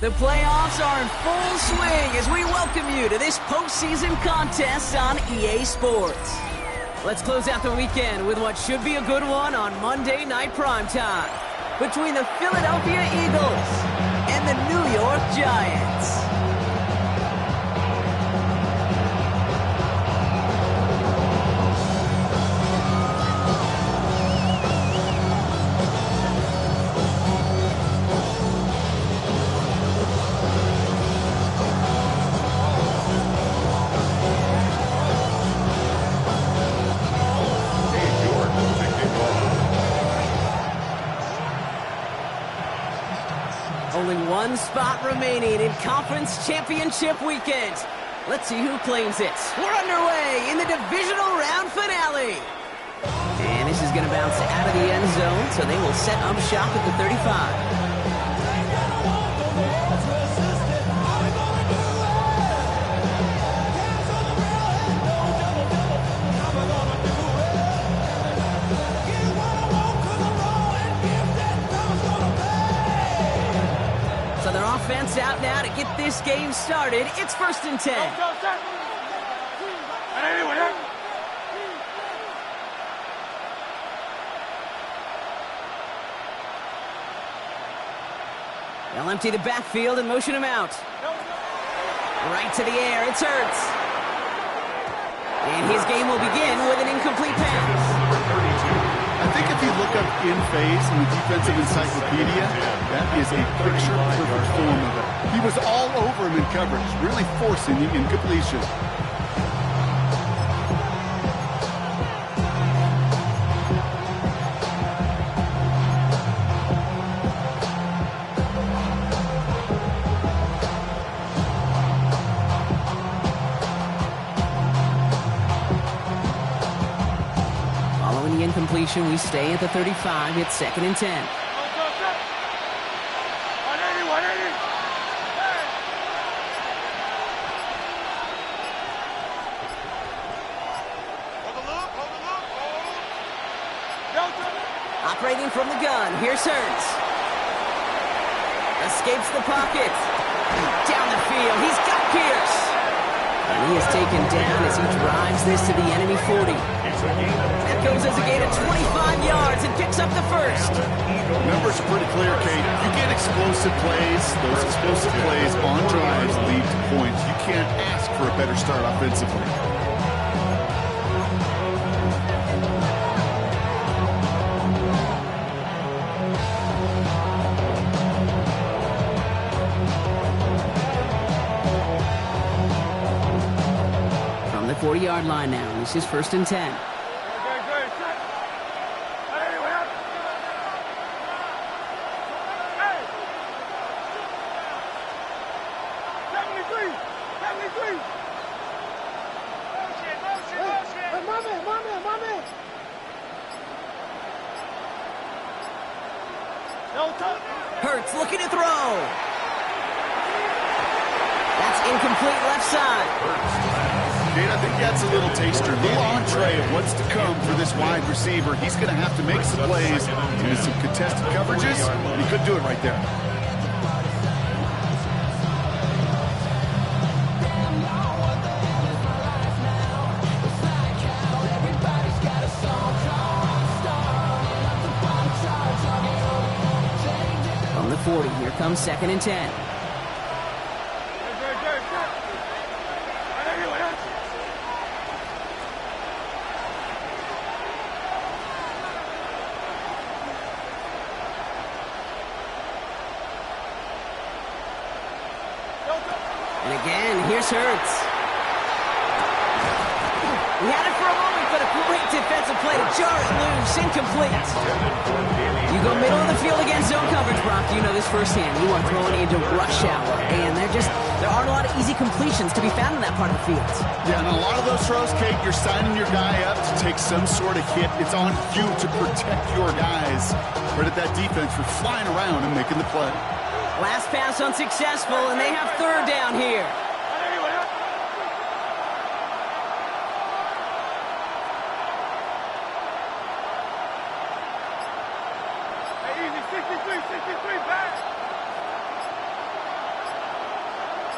The playoffs are in full swing as we welcome you to this postseason contest on EA Sports. Let's close out the weekend with what should be a good one on Monday Night Primetime between the Philadelphia Eagles and the New York Giants. Only one spot remaining in Conference Championship Weekend. Let's see who claims it. We're underway in the divisional round finale. And this is going to bounce out of the end zone, so they will set up shop at the 35. Offense out now to get this game started. It's 1st and 10. They'll empty the backfield and motion him out. Right to the air, it's Hurts. And his game will begin with an incomplete pass. I think if you look up in phase in the defensive encyclopedia, that is a picture-perfect form of it. He was all over him in coverage, really forcing the incompletion. Incompletion, we stay at the 35. It's 2nd and 10. Operating from the gun, here's Hurts. Escapes the pocket. Down the field, he's got Pierce. And he is taken down as he drives this to the enemy 40. That goes as a gain of 25 yards and picks up the first. Numbers are pretty clear, Kate. You get explosive plays. Those explosive plays on drives lead to points. You can't ask for a better start offensively. From the 40-yard line now, this is 1st and 10. Hurts looking to throw. That's incomplete left side. Dave, I think that's a little taster, a little entree of what's to come for this wide receiver. He's going to have to make some plays into some contested coverages. He could do it right there. From the 40, here comes 2nd and 10. And again, here's Hurts. He had it for a moment, but a great defensive play to jar it loose. Incomplete. You go middle of the field against zone coverage, Brock. You know this firsthand. You are throwing into rush hour. And there aren't a lot of easy completions to be found in that part of the field. Yeah, and a lot of those throws, Kate, you're signing your guy up to take some sort of hit. It's on you to protect your guys. Credit that defense for flying around and making the play. Last pass unsuccessful, and they have 3rd down here.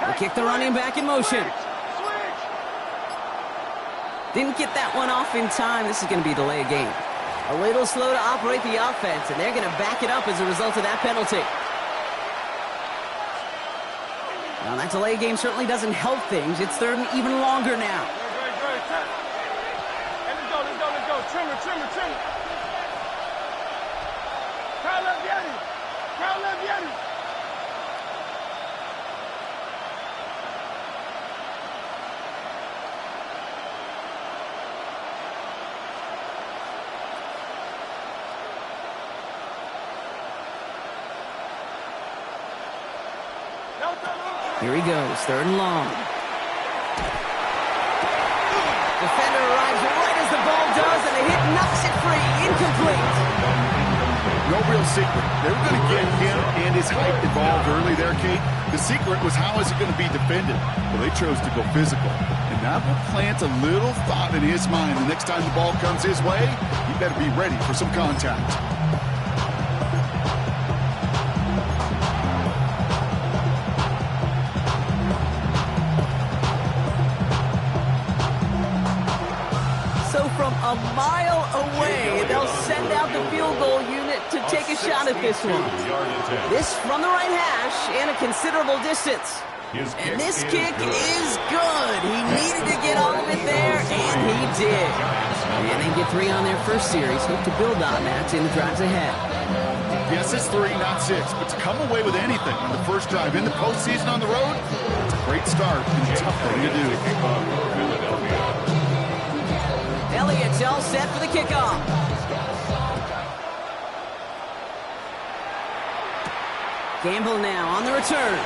They kick the running back in motion. Didn't get that one off in time. This is going to be a delay of game. A little slow to operate the offense, and they're going to back it up as a result of that penalty. Now, that delay of game certainly doesn't help things. It's third and even longer now. Let's go. Trimmer. Crowd love Yeti. Here he goes, third and long. Defender arrives right as the ball does, and the hit knocks it free. Incomplete. No real secret. They were going to get him and his height involved early there, Kate. The secret was how is it going to be defended? Well, they chose to go physical. And that will plant a little thought in his mind. The next time the ball comes his way, he better be ready for some contact. From a mile away, they'll send out the field goal unit to take a shot at this one. This from the right hash and a considerable distance. And this kick is good. He needed to get all of it there, and he did. And they get 3 on their first series. Hope to build on that in the drives ahead. Yes, it's 3, not 6, but to come away with anything on the first drive in the postseason on the road, it's a great start and a tough thing to do. Elliott's all set for the kickoff. Campbell now on the return.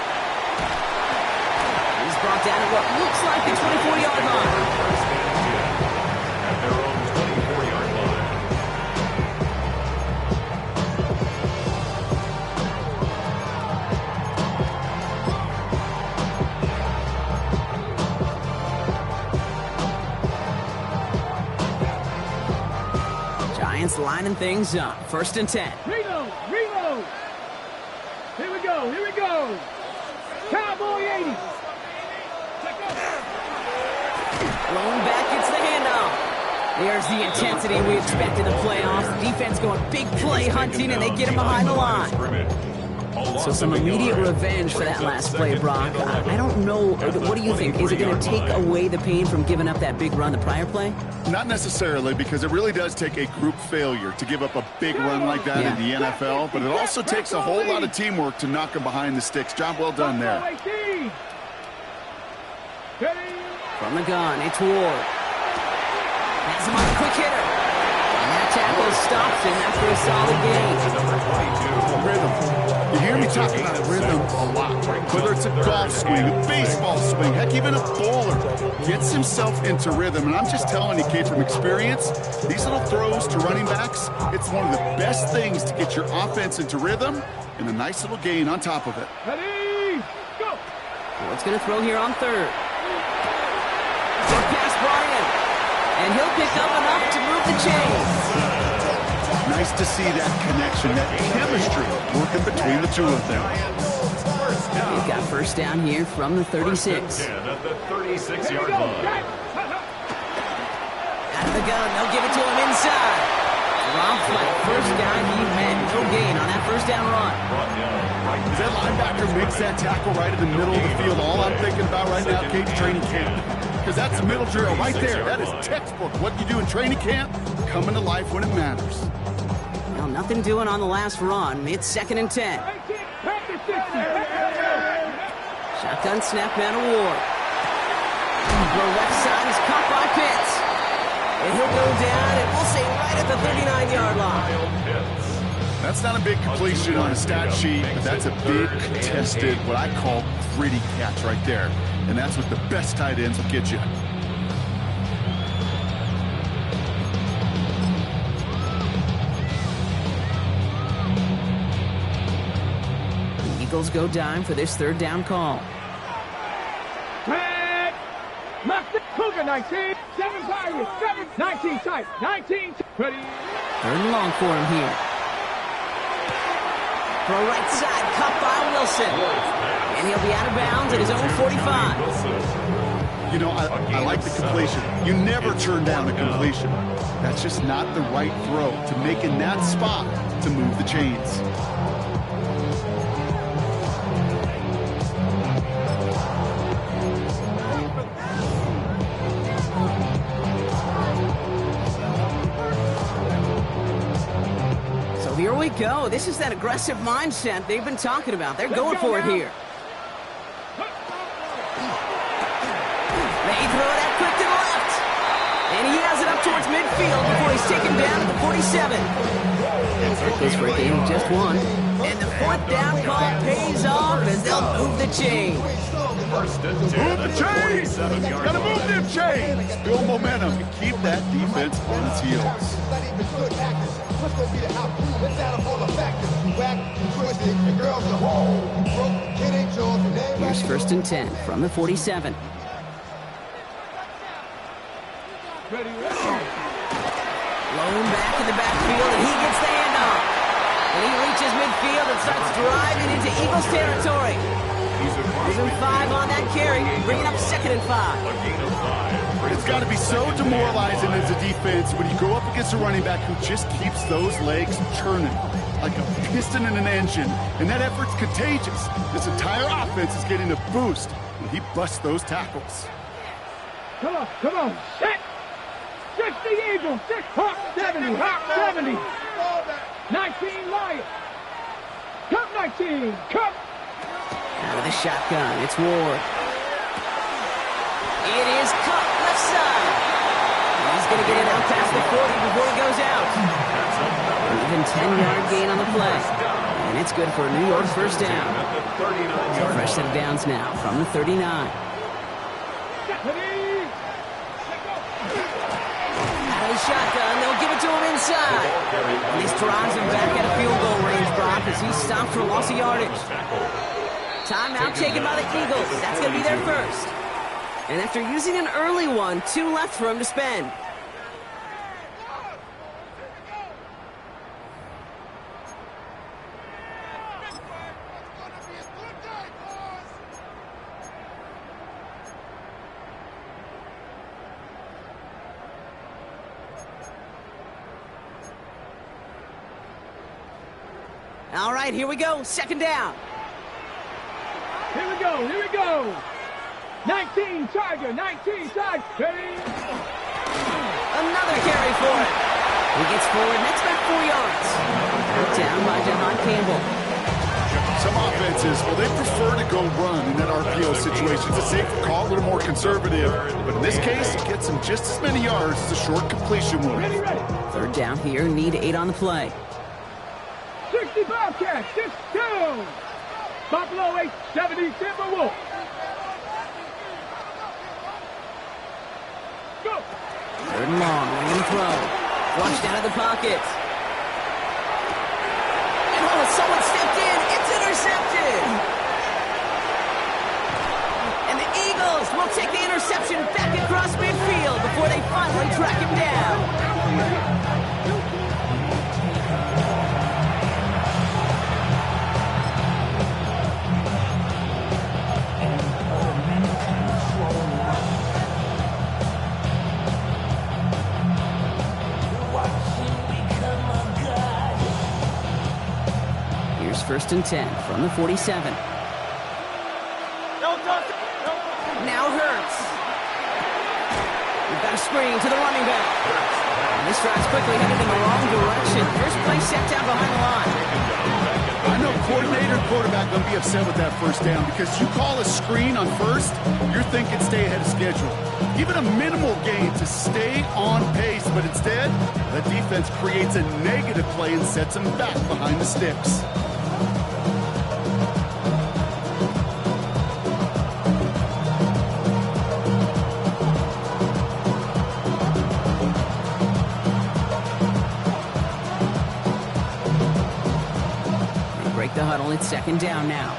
He's brought down at what looks like the 24-yard line. At their own 24-yard line. Giants lining things up. 1st and 10. Reload. Here we go. Cowboy 80. Blown back, it's the handoff. There's the intensity we expect in the playoffs. Defense going big play hunting, and they get him behind the line. So some immediate revenge for that last play, Brock. I don't know. What do you think? Is it going to take away the pain from giving up that big run the prior play? Not necessarily, because it really does take a group failure to give up a big run like that in the NFL, but it also takes a whole lot of teamwork to knock them behind the sticks. Job well done there. From the gun, it's Ward. Has him on a quick hitter. And that tackle stops him after a solid gain. Rhythm. You hear me talking about rhythm a lot. Whether it's a golf swing, a baseball swing, heck, even a bowler gets himself into rhythm. And I'm just telling you, Kate, from experience, these little throws to running backs, it's one of the best things to get your offense into rhythm and a nice little gain on top of it. Ready, go. What's going to throw here on third? Good pass brought in. And he'll pick up enough to move the chains. Nice to see that connection, that chemistry working between the two of them. They've got first down here from the 36. At the 36-yard line. Out of the gun, they'll give it to him inside. Rob Flight, first guy he met. No gain on that first down run. As that linebacker makes that tackle right in the middle of the field, all I'm thinking about right now, Kate, training camp. Because that's the middle drill right there. That is textbook. What you do in training camp, coming to life when it matters. Well, nothing doing on the last run. It's 2nd and 10. Shotgun snap out of Ward. The left side is caught by Pitts. And he'll go down, and we'll say right at the 39-yard line. That's not a big completion on a stat sheet, but that's a big, contested, what I call gritty catch right there. And that's what the best tight ends will get you. The Eagles go dime for this third down call. Mack, Cougar 19, 7 Pirates, 7, 19 tight, 19, ready. Third and long for him here. Throw right side, caught by Wilson. And he'll be out of bounds at his own 45. You know, I like the completion. You never turn down a completion. That's just not the right throw to make in that spot to move the chains. So here we go. This is that aggressive mindset they've been talking about. They're going for it here. They throw it out quick to the left. And he has it up towards midfield before he's taken down at the 47. That goes for a gain of just one. And the fourth down call pays off as they'll move the chain. First and 10. Move the chains! Gotta move them chains! Build momentum and keep that defense on its heels. Here's first and 10 from the 47. Blown back in the backfield, and he gets the handoff. And he reaches midfield and starts driving into Eagles territory. Losing 5 on that carry, bringing up 2nd and 5. It's got to be so demoralizing as a defense when you go up against a running back who just keeps those legs turning like a piston in an engine. And that effort's contagious. This entire offense is getting a boost when he busts those tackles. Come on, set! 60 Eagles, 6 Hawk 70, Hawk 70. 19 Lions. Cup 19, Cup. Out of the shotgun, it's Ward. It is Cup left side. He's going to get it out past the 40 before he goes out. An even 10-yard gain on the play. And it's good for a New York first down. So fresh set of downs now from the 39. Shotgun, they'll give it to him inside. And this drives him back at a field goal range, Brock, as he stopped for a loss of yardage. Timeout taken by the Eagles. That's going to be their first. And after using an early one, 2 left for him to spend. All right, here we go. 2nd down. Here we go. 19 Tiger, 19 Tiger. Another carry for it. He gets forward, next back 4 yards. Down by Jahan Campbell. Some offenses, well, they prefer to go run in that RPO situation. It's a safer call, a little more conservative. But in this case, it gets him just as many yards as a short completion would. Ready. 3rd down here, need 8 on the play. 60 Bobcats, 6-2. Buffalo 8, 70 Timberwolves. Go. 3rd and long, wing and throw. Flushed out of the pocket. And someone stepped in. It's intercepted. And the Eagles will take the interception back across midfield before they finally track him down. First and 10 from the 47. Now Hurts. We've got a screen to the running back. And this drive's quickly headed in the wrong direction. First play set down behind the line. I know coordinator and quarterback going to be upset with that first down because you call a screen on first, you're thinking stay ahead of schedule. Give it a minimal gain to stay on pace, but instead, the defense creates a negative play and sets them back behind the sticks. The huddle, it's 2nd down now.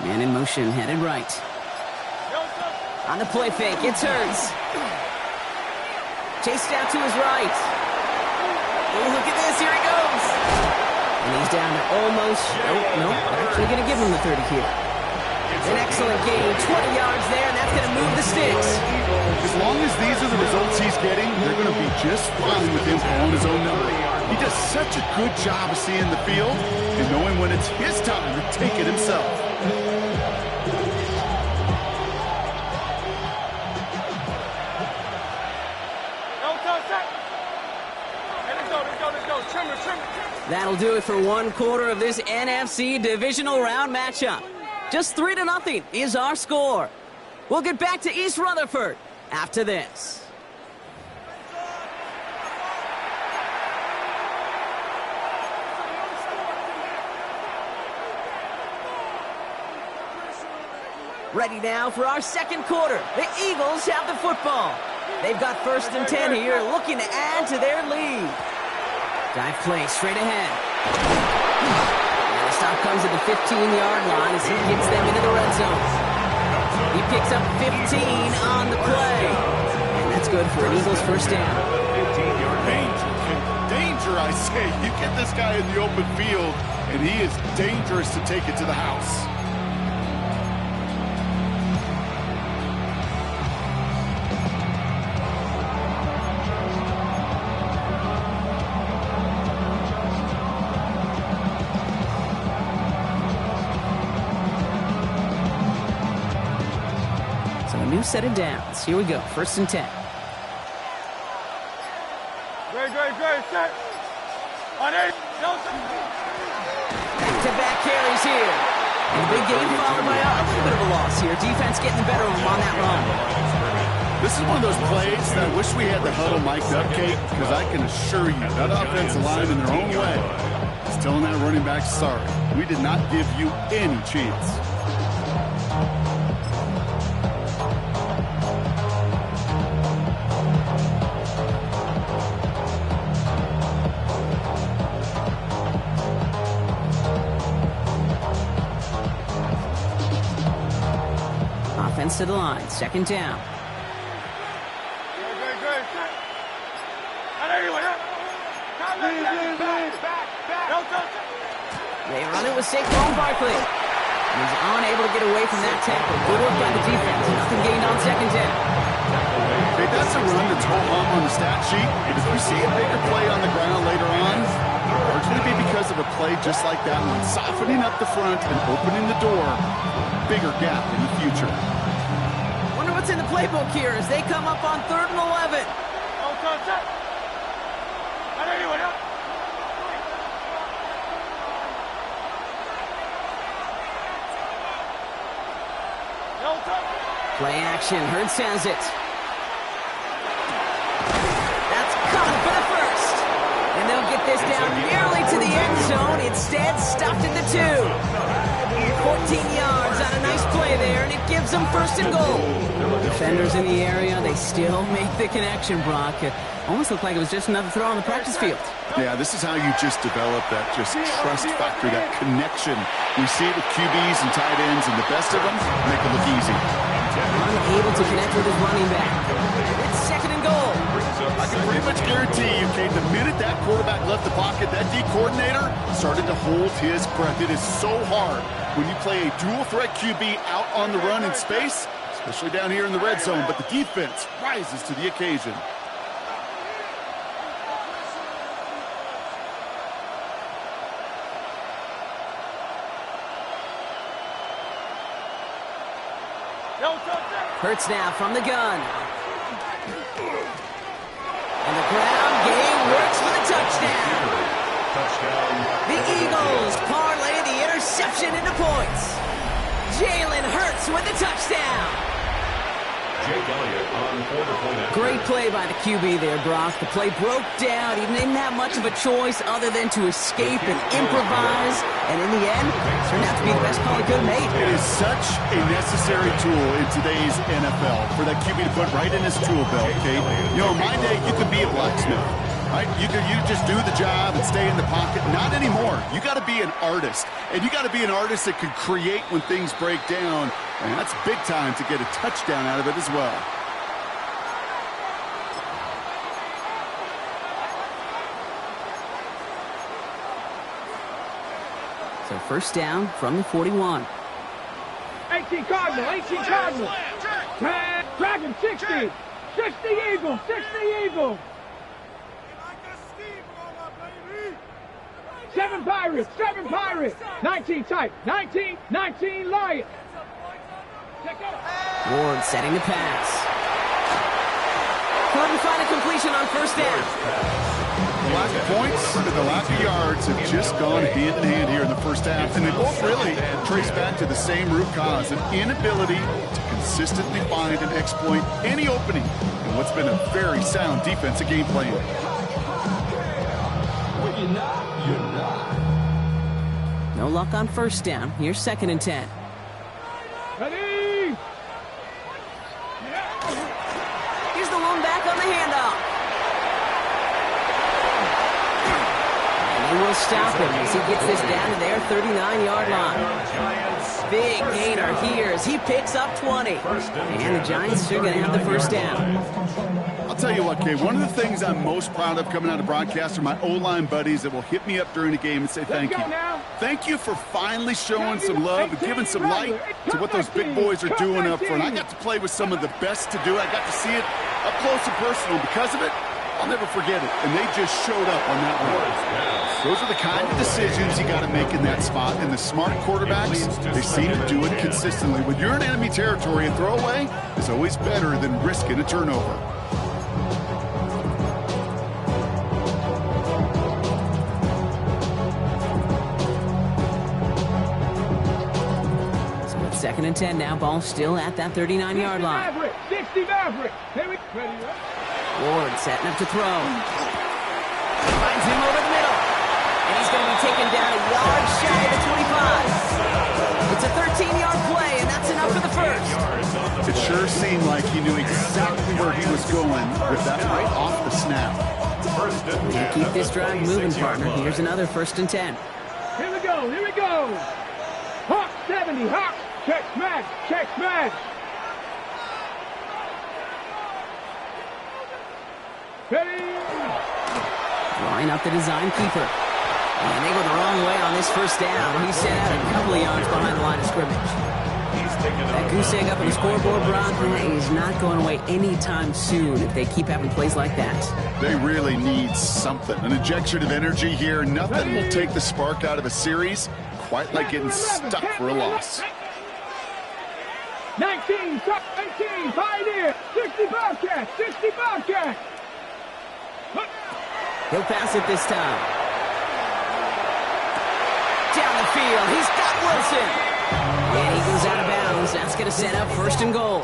Man in motion, headed right. On the play fake, it's Hurts. Chased out to his right. Oh, look at this. Here he goes. And he's down to almost... No, actually going to give him the 30 here. An excellent gain. 20 yards there, and that's going to move the sticks. As long as these are the results he's getting, they're going to be just fine with him calling his own number. He does such a good job of seeing the field and knowing when it's his time to take it himself. That'll do it for one quarter of this NFC divisional round matchup. Just 3-0 is our score. We'll get back to East Rutherford after this. Ready now for our second quarter. The Eagles have the football. They've got 1st and 10 here, looking to add to their lead. Dive play straight ahead. And the stop comes at the 15-yard line as he gets them into the red zone. He picks up 15 on the play. And that's good for an Eagles first down. Danger, I say. You get this guy in the open field, and he is dangerous to take it to the house. New set of downs. Here we go. 1st and 10. Great, set. On 8. Back-to-back carries here. And a big game followed by a little bit of a loss here. Defense getting the better of him on that run. This is one of those plays that I wish we had the huddle mic'd up, Kate, because I can assure you that offensive line in their own way is telling that running back, sorry, we did not give you any chance. Offense to the line. 2nd down. They run it with Saquon Barkley. He's unable to get away from that tackle. Good work by the defense. Nothing gained on 2nd down. Hey, that's a run that's ho-hum on the stat sheet. But if we see a bigger play on the ground later on, it'll largely be because of a play just like that one, softening up the front and opening the door. Bigger gap in the future. Wonder what's in the playbook here as they come up on 3rd and 11. Play action. Hurts has it. That's caught for the 1st. And they'll get this down nearly to the end zone. Instead, stopped at the 2. 14 yards on a nice play there, and it gives them 1st and goal. Defenders in the area, they still make the connection, Brock. It almost looked like it was just another throw on the practice field. Yeah, this is how you just develop that just trust factor, that connection. We see it with QBs and tight ends, and the best of them make it look easy. Unable to connect with his running back. It's 2nd and goal. I can pretty much guarantee you, Kate, the minute that quarterback left the pocket, that D coordinator started to hold his breath. It is so hard when you play a dual-threat QB out on the run in space, especially down here in the red zone, but the defense rises to the occasion. Hurts now from the gun. And the ground game works for the touchdown. The Eagles parlay the interception into points. Jalen Hurts with the touchdown. Great play by the QB there, Brock. The play broke down. He didn't have much of a choice other than to escape and improvise. And in the end, turned out to be the best call he could have made. It is such a necessary tool in today's NFL for that QB to put right in his tool belt, Kate. You know, in my day, you could be a blacksmith. Right? You just do the job and stay in the pocket. Not anymore. You got to be an artist. And you got to be an artist that can create when things break down. And that's big time to get a touchdown out of it as well. So first down from the 41. 18 Cardinal, 18 Cardinal. Dragon, 60. 60 Eagle, 60 Eagle. 7 Pirates, 7 Pirates. 19 type, 19, 19 Lion. Ward setting the pass. Couldn't find a completion on first down. The lack of points and the lack of yards have just gone hand in hand here in the first half, and they both really trace back to the same root cause, an inability to consistently find and exploit any opening in what's been a very sound defensive game plan. No luck on first down. Here's 2nd and 10. Ready? Here's the lone back on the handoff. And they will stop him as he gets this down to their 39-yard line. Big gainer here as he picks up 20. And the Giants are going to have the first down. I'll tell you what, Kay, one of the things I'm most proud of coming out of broadcast are my O-line buddies that will hit me up during the game and say thank you. Thank you for finally showing some love and giving some light to what those big boys are doing up front. I got to play with some of the best to do it. I got to see it up close and personal. Because of it, I'll never forget it. And they just showed up on that one. Those are the kind of decisions you got to make in that spot. And the smart quarterbacks, they seem to do it consistently. When you're in enemy territory, a throwaway is always better than risking a turnover. So it's 2nd and 10 now. Ball still at that 39-yard line. 60 Maverick. Ward setting up to throw. Finds him over the middle. And he's going to be taken down a yard shy of the 25. It's a 13-yard play, and that's enough for the first. It sure seemed like he knew exactly where he was going with that right off the snap. And keep this drive moving, partner. Here's another 1st and 10. Here we go, here we go. Hawk 70, Hawk. Check smash, check smash. Ready? Line up the design keeper. And they go the wrong way on this first down. He's set out a couple of yards behind the line of scrimmage. That goose egg up on the scoreboard, Brock, is not going away anytime soon if they keep having plays like that. They really need something. An injection of energy here. Nothing will take the spark out of a series quite like getting stuck for a loss. 19, 19, Pioneer, 60 Bobcat, 60 Bobcat. He'll pass it this time. Down the field, he's got Wilson. And he goes out of bounds. That's going to set up 1st and goal.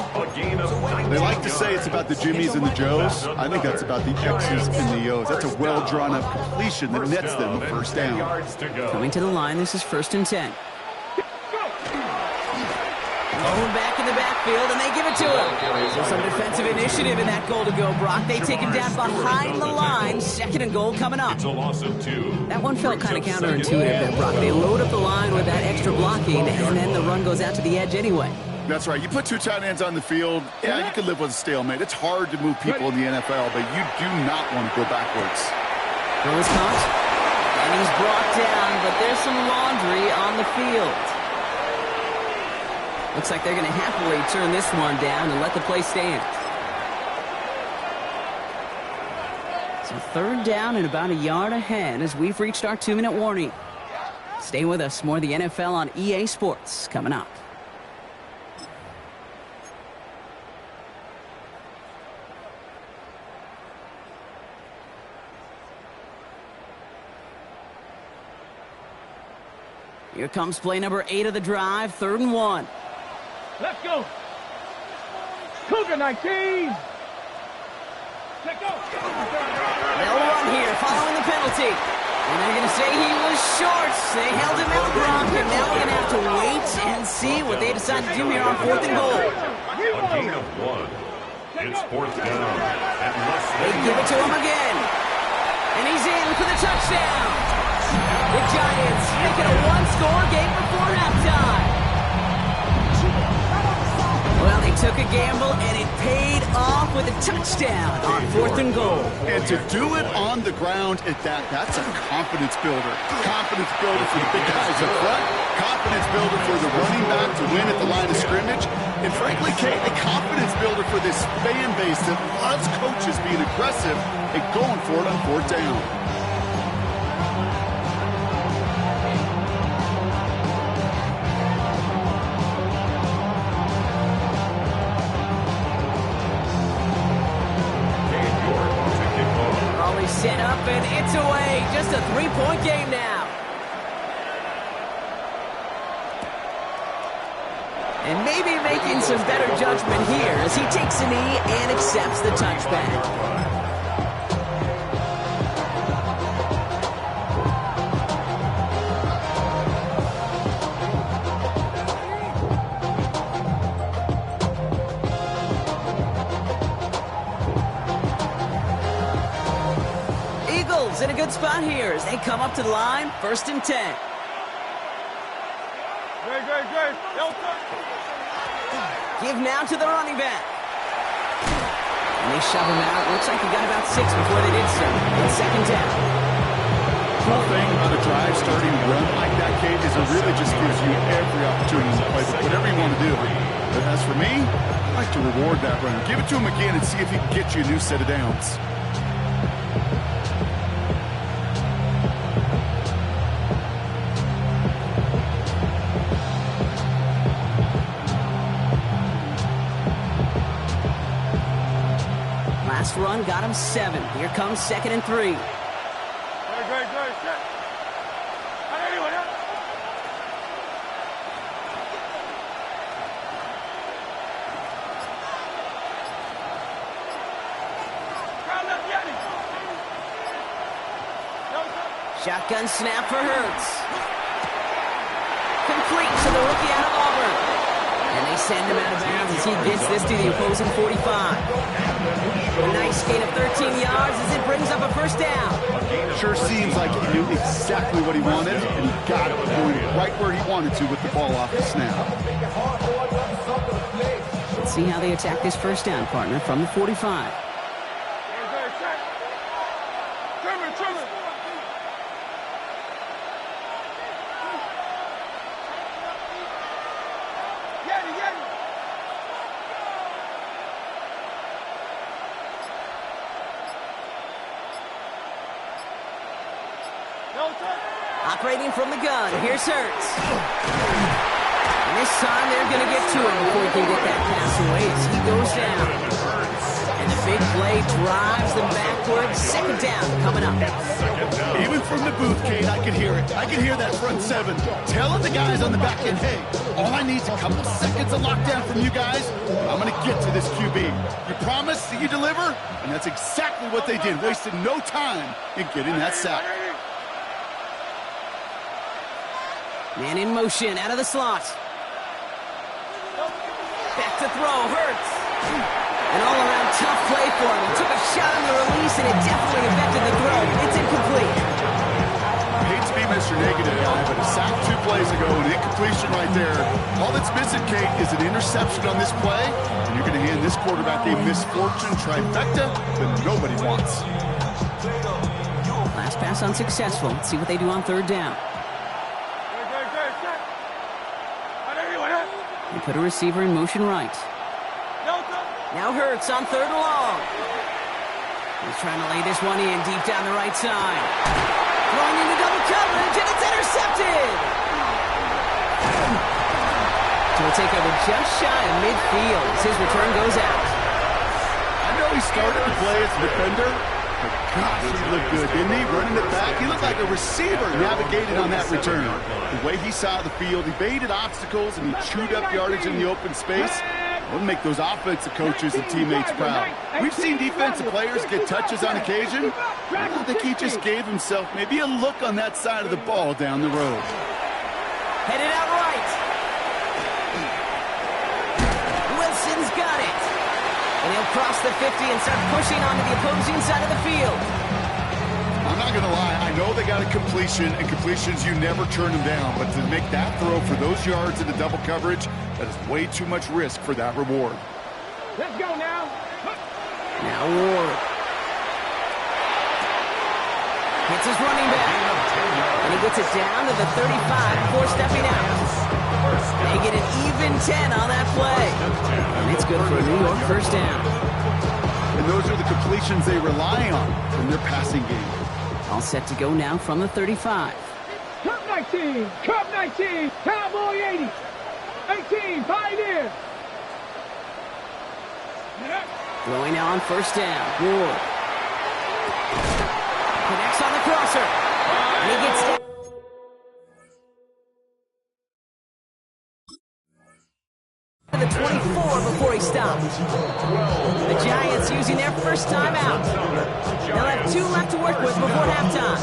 They like to say it's about the Jimmies and the Joes. I think that's about the X's and the O's. That's a well-drawn-up completion that nets them the first down. Coming to the line, this is 1st and 10. Going back in the backfield, and they give it to him. So some defensive initiative in that goal to go, Brock. They take him down behind the line. 2nd and goal coming up. It's a loss of 2. That one felt kind of counterintuitive there, Brock. They load up the line with that extra blocking, and then the run goes out to the edge anyway. That's right. You put 2 tight ends on the field, yeah, you can live with a stalemate. It's hard to move people in the NFL, but you do not want to go backwards. Throw is caught, and he's brought down, but there's some laundry on the field. Looks like they're going to happily turn this one down and let the play stand. So 3rd down and about a yard ahead as we've reached our 2-minute warning. Stay with us. More of the NFL on EA Sports coming up. Here comes play number 8 of the drive, 3rd and 1. Let's go. Cougar 19. Let's go. They'll run here following the penalty. And they're going to say he was short. They held him out, Brock, and now we're going to have to wait and see what they decide to do here on 4th and goal. A gain of 1. It's 4th down. They give it to him again. And he's in for the touchdown. The Giants make it a 1-score game before halftime. Well, they took a gamble, and it paid off with a touchdown on 4th and goal. And to do it on the ground at that's a confidence builder. Confidence builder for the big guys up front. Confidence builder for the running back to win at the line of scrimmage. And frankly, Kate, a confidence builder for this fan base that loves coaches being aggressive and going for it on 4th down. Set up, and it's away. Just a 3-point game now. And maybe making some better judgment here as he takes a knee and accepts the touchback. In a good spot here as they come up to the line, 1st and 10. Great. Give now to the running back. And they shove him out. Looks like he got about 6 before they did so. It's 2nd down. Cool thing about a drive starting a run like that, Kate, is it really just gives you every opportunity to play whatever you want to do. But as for me, I like to reward that runner. Give it to him again and see if he can get you a new set of downs. Last run got him 7. Here comes 2nd and 3. Great. Anyone else? Shotgun snap for Hurts. Complete to the rookie out of Auburn. And they send him out of bounds as he gets this to the opposing 45. A nice gain of 13 yards as it brings up a 1st down. Sure seems like he knew exactly what he wanted, and he got it, going right where he wanted to with the ball off the snap. Let's see how they attack this 1st down, partner, from the 45. Operating from the gun, here's Hurts. And this time they're going to get to him before he can get that pass away as he goes down. And the big play drives them backwards. 2nd down coming up. Even from the booth, Kate, I can hear it. I can hear that front 7 telling the guys on the back end, hey, all I need is a couple seconds of lockdown from you guys. I'm going to get to this QB. You promise that you deliver? And that's exactly what they did. Wasted no time in getting that sack. Man in motion, out of the slot. Back to throw, Hurts. An all-around tough play for him. He took a shot on the release, and it definitely affected the throw. It's incomplete. I hate to be Mr. Negative guy, but a sack 2 plays ago, an incompletion right there. All that's missing, Kate, is an interception on this play, and you're going to hand this quarterback a misfortune trifecta that nobody wants. Last pass unsuccessful. Let's see what they do on 3rd down. They put a receiver in motion right. Now Hurts on 3rd and long. He's trying to lay this one in deep down the right side. Throwing into double coverage, and it's intercepted! So we'll take over just shy of midfield as his return goes out. I know he started to play as a defender, but gosh, he looked good, didn't he? Running it back, he looked like a receiver navigated on that return. The way he saw the field, he baited obstacles and he chewed up yardage in the open space. Wouldn't make those offensive coaches and teammates proud. We've seen defensive players get touches on occasion. I don't think he just gave himself maybe a look on that side of the ball down the road. Headed out right. Wilson's got it. And he'll cross the 50 and start pushing onto the opposing side of the field. I'm not going to lie. I know they got a completion, and completions, you never turn them down. But to make that throw for those yards into double coverage, That is way too much risk for that reward. Let's go now. Now Ward. Hits his running back. And he gets it down to the 35 before stepping out. They get an even 10 on that play. And it's good for a New York first down. And those are the completions they rely on from their passing game. All set to go now from the 35. Cup 19, Cup 19, Cowboy 80, 18, Pioneer. Throwing now on first down. Ward. Connects on the crosser. And he gets down. The 24 before he stopped. The Giants using their first time out. They'll have 2 left to work with before halftime.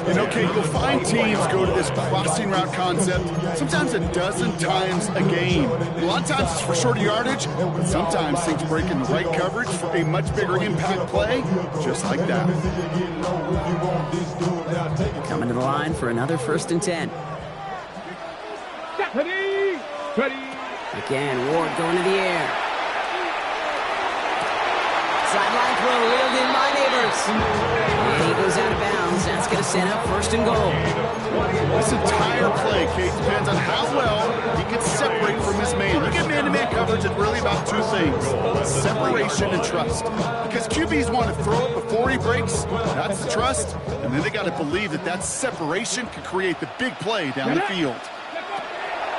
You know, Kate, you'll find teams go to this crossing route concept sometimes a dozen times a game. A lot of times it's for shorter yardage, but sometimes things break in the right coverage for a much bigger impact play, just like that. Coming to the line for another 1st and 10. Ready. Again, Ward going to the air. Sideline throw reeled in by Neighbors. And he goes out of bounds. That's going to set up 1st and goal. This entire play, Kate, depends on how well he can separate from his man. Look at man-to-man coverage. It's really about 2 things: separation and trust. Because QBs want to throw it before he breaks. That's the trust. And then they got to believe that that separation can create the big play down the field.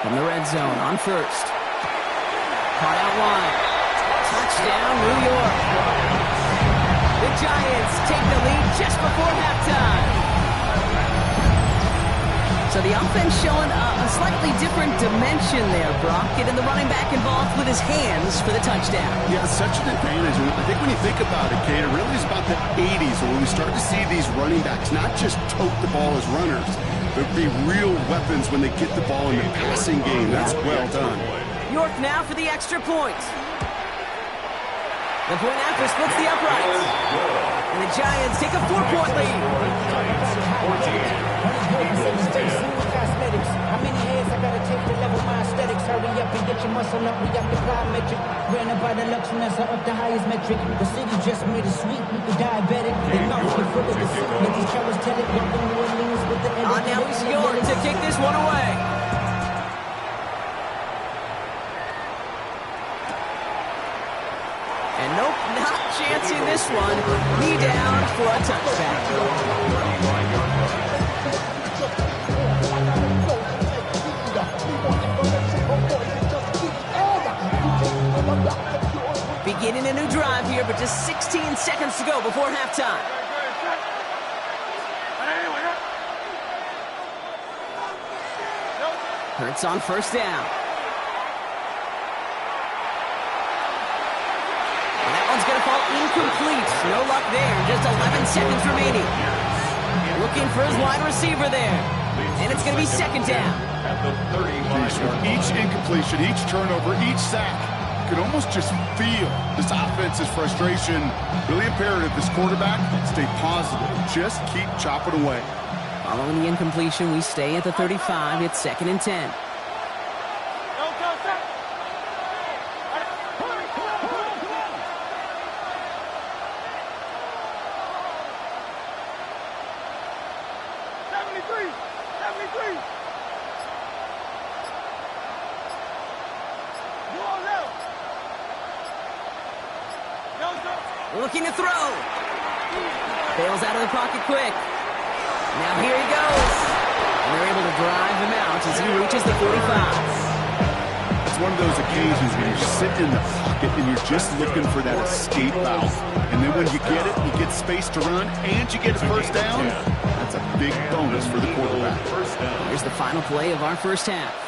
From the red zone on first. Caught out wide. Touchdown, New York. The Giants take the lead just before halftime. So the offense showing a slightly different dimension there, Brock. Getting the running back involved with his hands for the touchdown. Yeah, it's such an advantage. And I think when you think about it, Kate, it really is about the 80s when we start to see these running backs not just tote the ball as runners, but be real weapons when they get the ball in the passing game. That's well done. York now for the extra point. The point after splits the uprights. And the Giants take a 4-point lead. How many heads I gotta take to level my aesthetics? Hurry up and get your muscle up. We got the plyometric. Granted by the luxuriness up the highest metric. The city just made it sweet. We could diabetic. They know we're full of the sick. Let these colors tell it. Walk the New Orleans with the On now is York to kick this one away. And nope, not chancing this one. Knee down for a touchback. Beginning a new drive here, but just 16 seconds to go before halftime. Hurts on first down. And that one's going to fall incomplete. No luck there. Just 11 seconds remaining. Looking for his wide receiver there. And it's going to be 2nd down. Each incompletion, each turnover, each sack, you can almost just feel this offense's frustration. Really imperative this quarterback stay positive. Just keep chopping away. Following the incompletion, we stay at the 35. It's 2nd and 10. Looking to throw. Bails out of the pocket quick. Now here he goes. And they're able to drive him out as he reaches the 45. It's one of those occasions when you sit in the pocket and you're just looking for that escape valve. And then when you get it, you get space to run, and you get a first down. That's a big bonus for the quarterback. Here's the final play of our first half.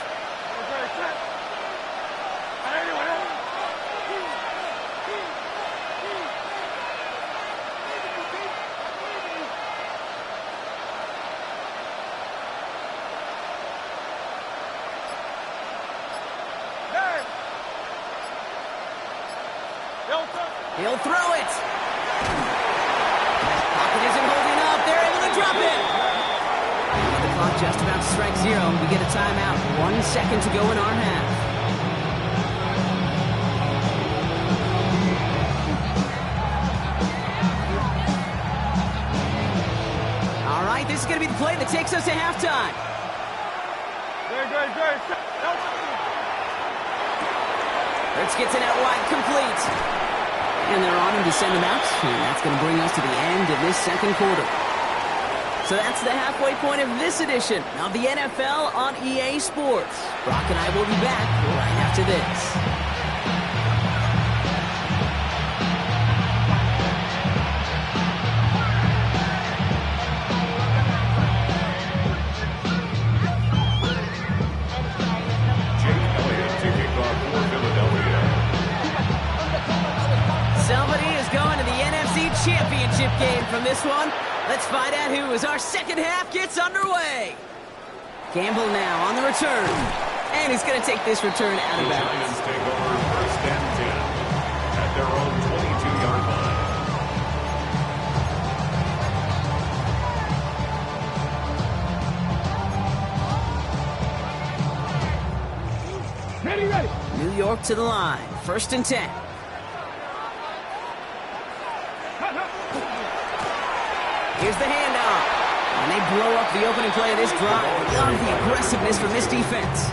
He'll throw it. Pocket isn't holding up. They're able to drop it. The clock just about to strike 0. We get a timeout. 1 second to go in our half. this is going to be the play that takes us to halftime. Let's get it out wide, complete. And they're on him to send him out, and that's going to bring us to the end of this second quarter. So that's the halfway point of this edition of the NFL on EA Sports. Brock and I will be back right after this. Championship game from this one. Let's find out who, as our second half gets underway. Campbell now on the return. And he's going to take this return out of bounds. Giants take over first and 10 at their own 22-yard line. Ready. New York to the line. First and 10. Here's the handoff. And they blow up the opening play of this drive. Love the aggressiveness from this defense.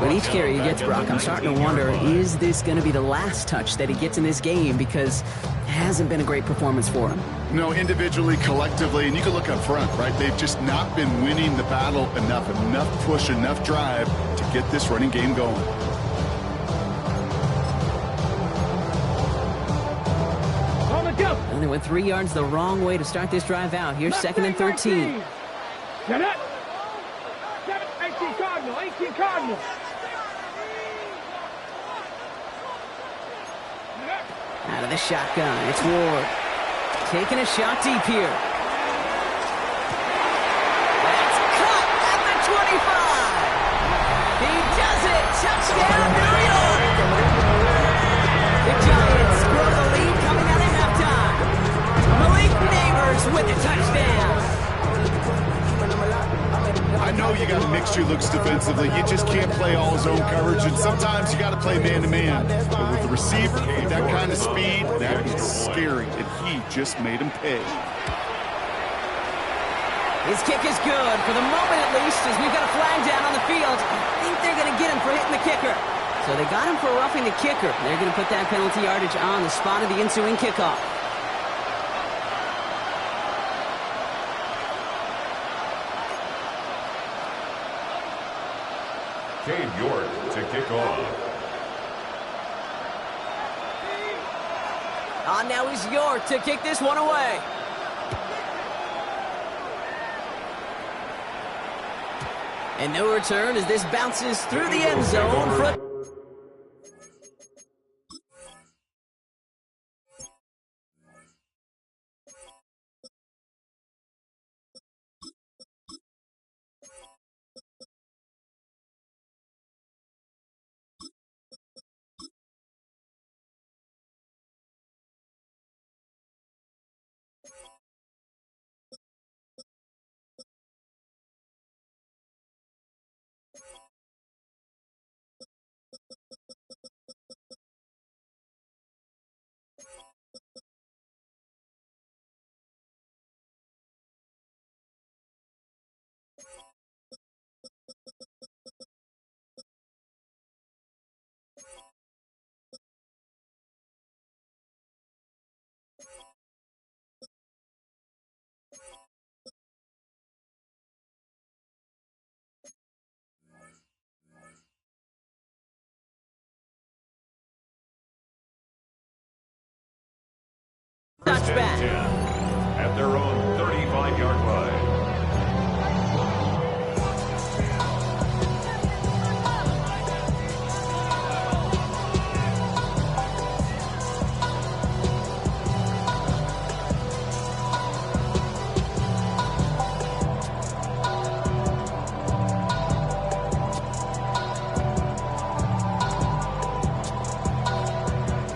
With each carry he gets, Brock, I'm starting to wonder, is this going to be the last touch that he gets in this game? Because it hasn't been a great performance for him. No, individually, collectively, and you can look up front, right? They've just not been winning the battle enough push, enough drive to get this running game going. And they went 3 yards the wrong way to start this drive out. Here's second and 13. Get it. 18 Cardinal. Out of the shotgun, it's Ward. Taking a shot deep here. That's caught at the 25. He does it. Touchdown, New York. The Giants grow the lead coming out of halftime. Malik Neighbors with the touchdown. I know you got mixture looks defensively. You just can't play all zone coverage, and sometimes you got to play man-to-man. But with the receiver, with that kind of speed, that is scary, and he just made him pay. His kick is good, for the moment at least, as we've got a flag down on the field. I think they're going to get him for hitting the kicker. So they got him for roughing the kicker. They're going to put that penalty yardage on the spot of the ensuing kickoff. Cade York to kick off. On now is York to kick this one away. And no return as this bounces through the end zone for... touchback. At their own 35-yard line.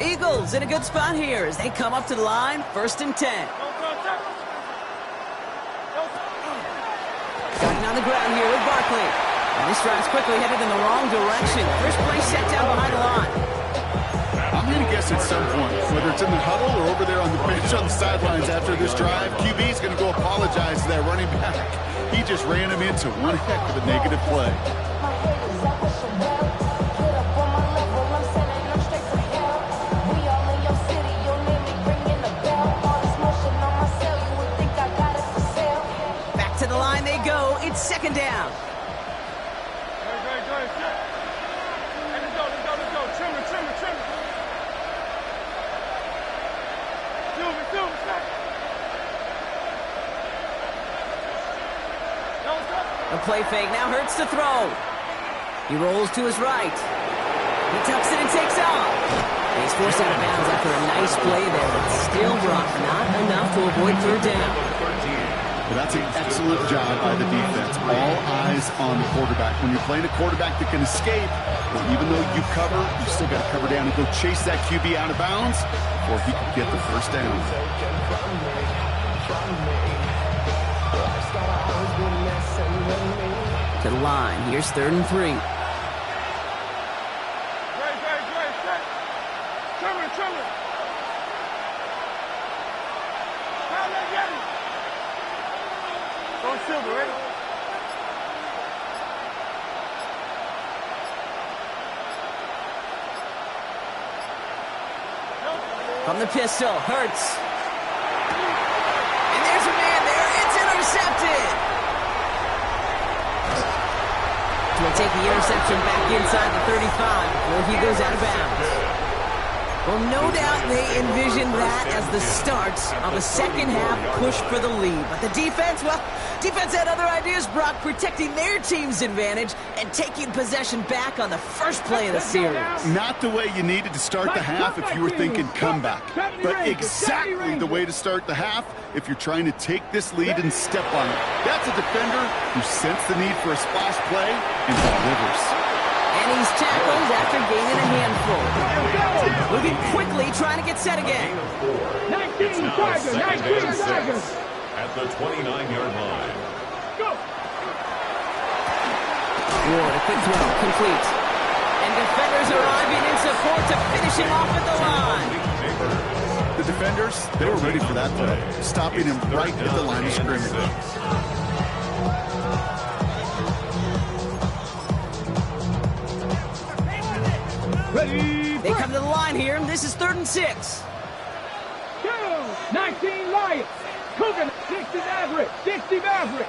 Eagles in a good spot here as they come up to the line, first and 10. Starting on the ground here with Barkley. And this drive's quickly headed in the wrong direction. First play set down behind the line. I'm going to guess at some point, whether it's in the huddle or over there on the bench on the sidelines after this drive, QB is going to go apologize to that running back. He just ran him into one heck of a negative play. Back to the line they go. It's second down. A play fake now hurts to throw. He rolls to his right. He tucks it and takes off. And he's forced out of bounds after a nice play there, but still Brock not enough to avoid third down. Well, that's an excellent job by the defense. All eyes on the quarterback. When you're playing a quarterback that can escape, well, even though you cover, you still got to cover down and go chase that QB out of bounds before he can get the first down. To the line. Here's 3rd and 3. From the pistol, Hurts. And there's a man there. It's intercepted. He'll take the interception back inside the 35 before he goes out of bounds. Well, no doubt they envisioned that as the start of a second-half push for the lead. But the defense, well, defense had other ideas, Brock, protecting their team's advantage and taking possession back on the first play of the series. Not the way you needed to start the half if you were thinking comeback, but exactly the way to start the half if you're trying to take this lead and step on it. That's a defender who sensed the need for a splash play and delivers. And he's tackled after gaining a handful. Moving quickly, trying to get set again. 19 Tigers, 19 Tigers. At the 29-yard line. Go. Ward, a quick throw, complete. And defenders arriving in support to finish him off at the line. The defenders, they were ready for that play, stopping him right at the line of scrimmage. Ready. They come to the line here, and this is 3rd and 6. Go. 19 Lions. Cougar. 60 Maverick. 60 Maverick.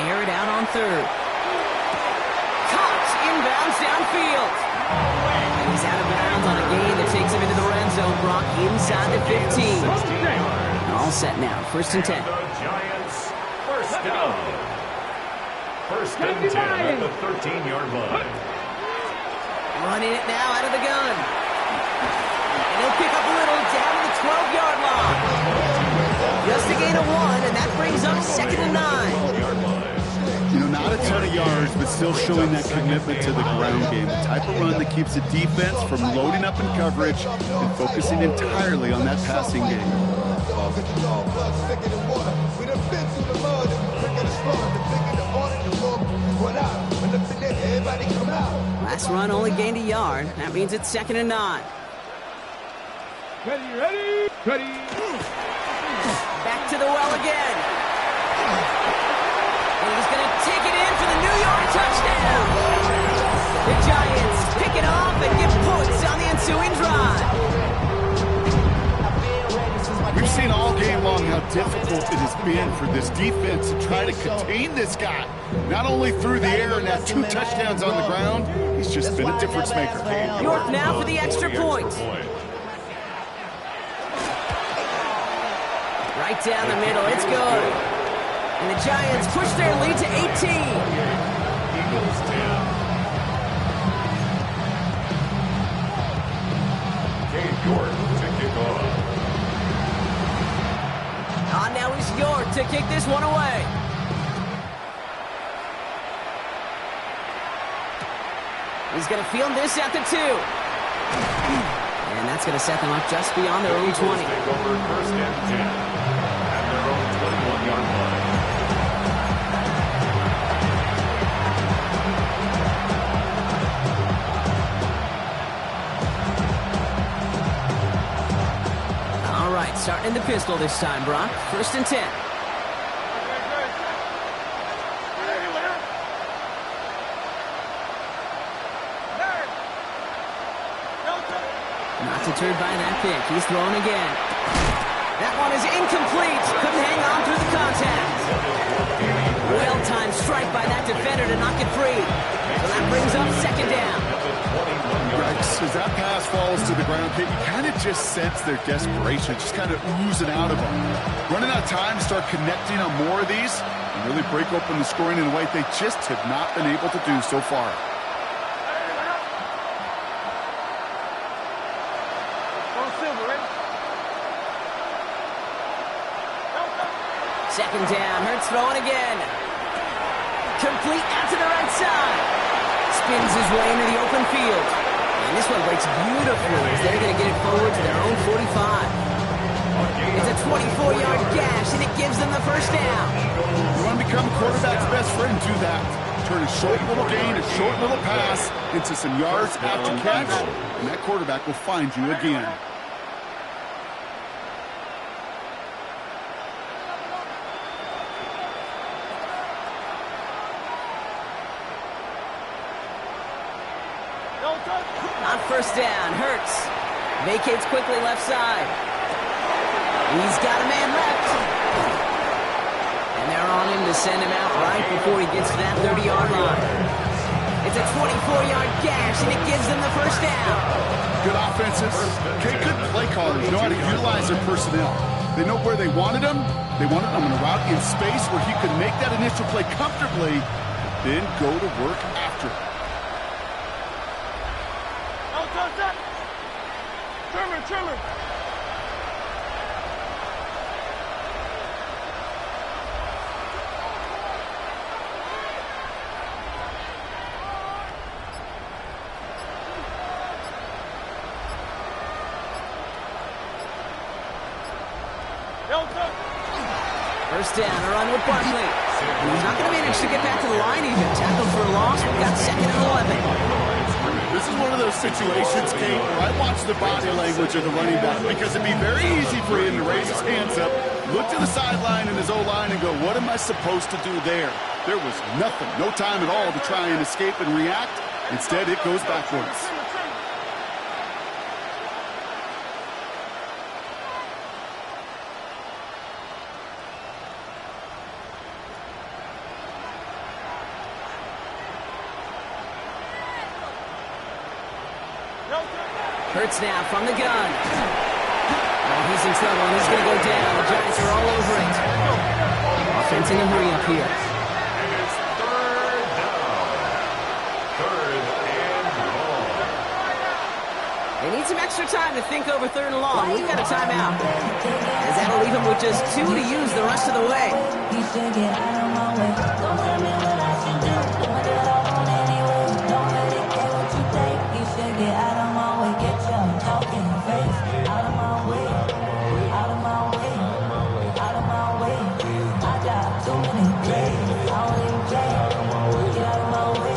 Air it out on 3rd. Caught inbounds downfield. And he's out of bounds on a gain that takes him into the red zone. Brock inside the 15. All set now. 1st and 10. Giants. First down. 1st and 10 at the 13-yard line. Running it now out of the gun. And he'll pick up a little down to the 12-yard line. Just a gain of 1, and that brings up 2nd and 9. You know, not a ton of yards, but still showing that commitment to the ground game. The type of run that keeps the defense from loading up in coverage and focusing entirely on that passing game. Last run only gained a yard. That means it's 2nd and 9. Ready, ready, ready. Back to the well again. And he's going to take it in for the New York touchdown. The Giants pick it off and give points on the ensuing drive. We've seen all game long how difficult it has been for this defense to try to contain this guy. Not only through the air and now 2 touchdowns on the ground, he's just been a difference maker. York now for the extra point. Right down the middle, it's good. And the Giants push their lead to 18. Eagles 10. Cade York to kick off. Now is York to kick this one away. He's going to field this at the 2. And that's going to set them up just beyond their own 20. Take over 1st and 10 at their own 21-yard line. Starting in the pistol this time, Brock. 1st and 10. Not deterred by that pick. He's throwing again. That one is incomplete. Couldn't hang on through the contact. Well-timed strike by that defender to knock it free. So that brings up 2nd down. Yikes, as that pass falls to the ground, Kate, you kind of just sense their desperation, just kind of oozing out of them. Running out of time to start connecting on more of these and really break open the scoring in a way they just have not been able to do so far. 2nd down. Hurts throwing again. Complete out to the right side. Spins his way into the open field. And this one breaks beautifully as they're going to get it forward to their own 45. It's a 24-yard gash, and it gives them the 1st down. You want to become a quarterback's best friend, do that. Turn a short little gain, a short little pass into some yards after catch, and that quarterback will find you again. On 1st down, Hurts vacates quickly left side. He's got a man left. And they're on him to send him out right before he gets to that 30-yard line. It's a 24-yard gash, and it gives them the 1st down. Good offenses. Okay, good play callers know how to utilize their personnel. They know where they wanted him. They wanted him in a route in space where he could make that initial play comfortably, then go to work after it. Trimmer. First down, a run with Barkley. He's not going to manage to get back to the line even. Tackled for a loss. We've got 2nd and 11. This is one of those situations, Kate, where I watch the body language of the running back because it'd be very easy for him to raise his hands up, look to the sideline in his O-line and go, what am I supposed to do there? There was nothing, no time at all to try and escape and react. Instead, it goes backwards. Hurts now from the gun. Oh, he's in trouble, and he's going to go down. The Giants are all over it. Offense in a hurry up here. And it's 3rd down. 3rd and long. They need some extra time to think over 3rd and long. We've got a timeout. As that'll leave them with just 2 to use the rest of the way. You should get out of my way. Don't tell me what I should do. Do what I want anyway. Don't let it care what you think. You should get out of my way. Get your talking face out of my way. Out of my way. Out of my way. I got too many plays. I don't even play. Get out of my way.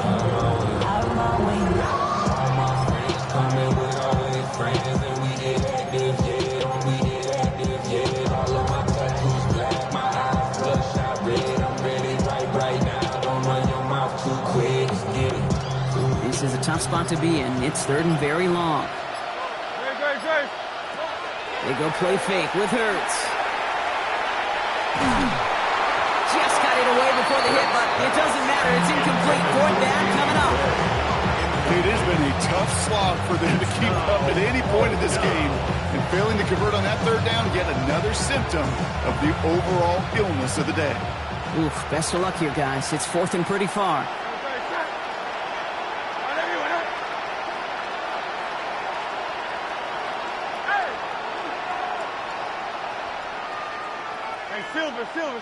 Out of my way. All my friends coming with all their friends, and we get active, yeah. We get active, yeah. All of my tattoos black, my eyes bloodshot red. I'm ready right now. Don't run your mouth too quick. Let's get it. This is a tough spot to be in. It's 3rd and very long. They go play fake with Hurts. Just got it away before the hit, but it doesn't matter. It's incomplete. 4th down coming up. It has been a tough slog for them to keep up at any point in this game. And failing to convert on that 3rd down, yet another symptom of the overall illness of the day. Oof, best of luck here, guys. It's 4th and pretty far.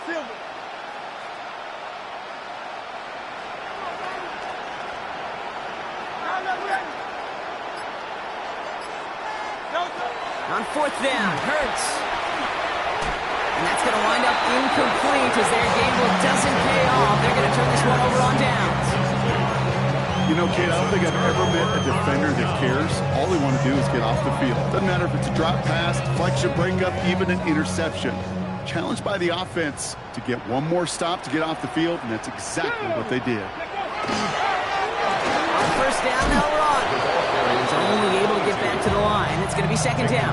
Silver. On 4th down, Hurts. And that's going to wind up incomplete as their gamble doesn't pay off. They're going to turn this one over on downs. You know, Kate, I don't think I've ever met a defender that cares. All they want to do is get off the field. Doesn't matter if it's a drop pass, deflection, breakup, even an interception. Challenged by the offense to get one more stop to get off the field, and that's exactly what they did. On first down, they'll run. He's only able to get back to the line. It's going to be second down.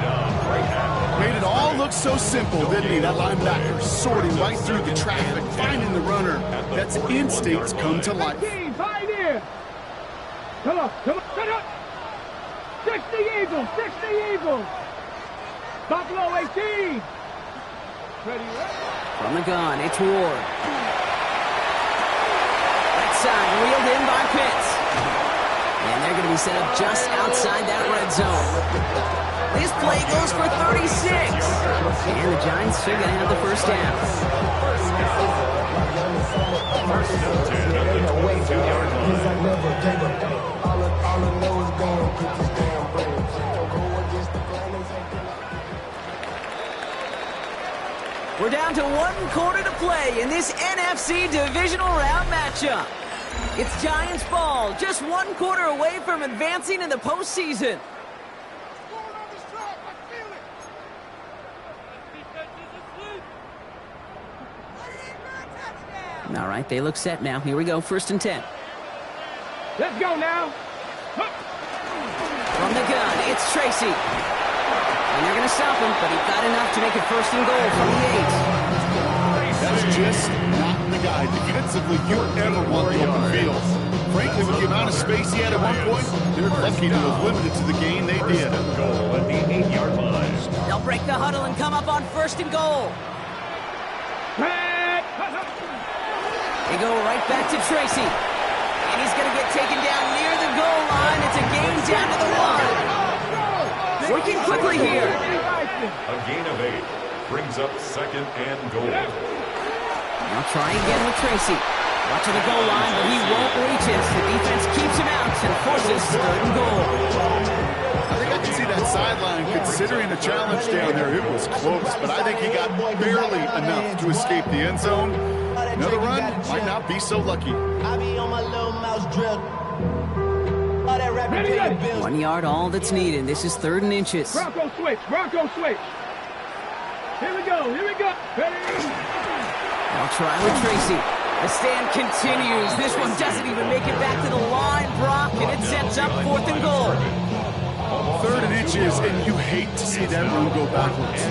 Made it all look so simple, didn't he? That linebacker sorting right through the traffic, finding the runner. That's instincts come to life. Come on, come on, shut up! 60 Eagles, 60 Eagles! Buffalo 18! Ready? From the gun, it's Ward. Right side, wheeled in by Pitts. And they're going to be set up just outside that red zone. This play goes for 36. And the Giants are going to have the first down. First and 10 at the 22-yard line. We're down to 1 quarter to play in this NFC divisional round matchup. It's Giants ball, just 1 quarter away from advancing in the postseason. All right, they look set now. Here we go, first and 10. Let's go now. From the gun, it's Tracy. And they're going to stop him, but he got enough to make it first and goal from the 8. That's just not the guy defensively you ever want the open field. Frankly, with the amount of space he had at one point, they're lucky to have limited to the game they did. Goal at the 8-yard line. They'll break the huddle and come up on first and goal. They go right back to Tracy. And he's going to get taken down near the goal line. It's a gain down to the 1. Working quickly here. A gain of 8 brings up second and goal. Now try again with Tracy. Watching the goal line, but he won't reach it. The defense keeps him out and forces third and goal. I think I can see that sideline considering the challenge down there. It was close, but I think he got barely enough to escape the end zone. Another run might not be so lucky. I be on my little mouse drill. 1 yard, all that's needed. This is 3rd and inches. Bronco switch, Bronco switch. Here we go, here we go. Ready? I'll try with Tracy. The stand continues. This one doesn't even make it back to the line, Brock, and it sets up 4th and goal. 3rd and inches, and you hate to see that run go backwards.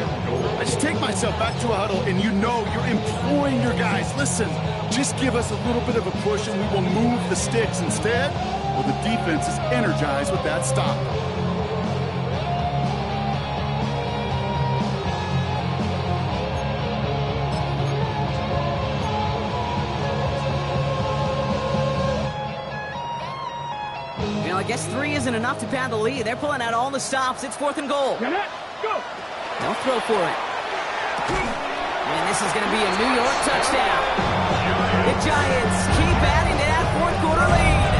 I just take myself back to a huddle, and you know you're imploring your guys, listen, just give us a little bit of a push, and we will move the sticks instead. Well, the defense is energized with that stop. I guess 3 isn't enough to pad the lead. They're pulling out all the stops. It's 4th and goal. Go. They'll throw for it. And this is going to be a New York touchdown. The Giants keep adding to that 4th quarter lead.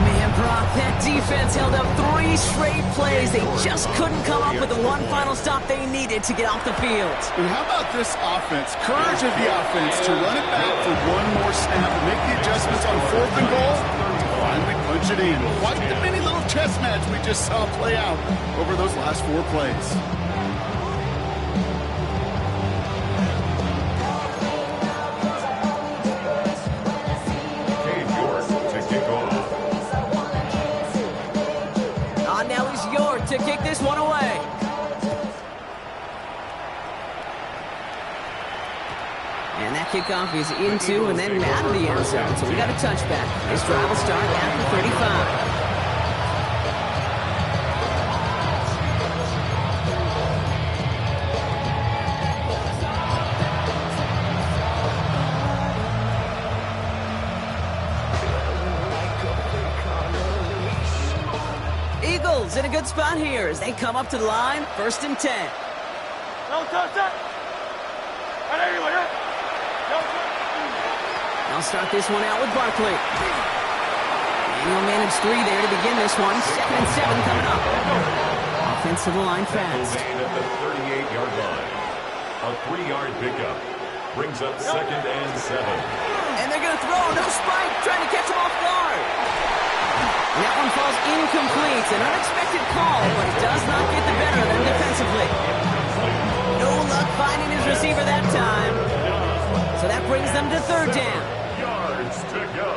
Man, Brock, that defense held up 3 straight plays. They just couldn't come up with the one final stop they needed to get off the field. And how about this offense? Courage of the offense to run it back for one more snap and make the adjustments on 4th and goal to finally punch it in. Quite the mini little chess match we just saw play out over those last 4 plays. To kick this one away. And that kickoff is into and then out of the end zone. So we got a touchback. This drive will start after 35. In a good spot here as they come up to the line, 1st and 10. I'll start this one out with Barkley. And he'll manage 3 there to begin this one. 2nd and 7 coming up. Offensive line fast. At the 38-yard line. A 3-yard pickup brings up 2nd and 7. And they're going to throw. No spike. Trying to catch him off guard. And that one falls incomplete. An unexpected call, but it does not get the better of them defensively. No luck finding his receiver that time. So that brings them to third down. Yards to go.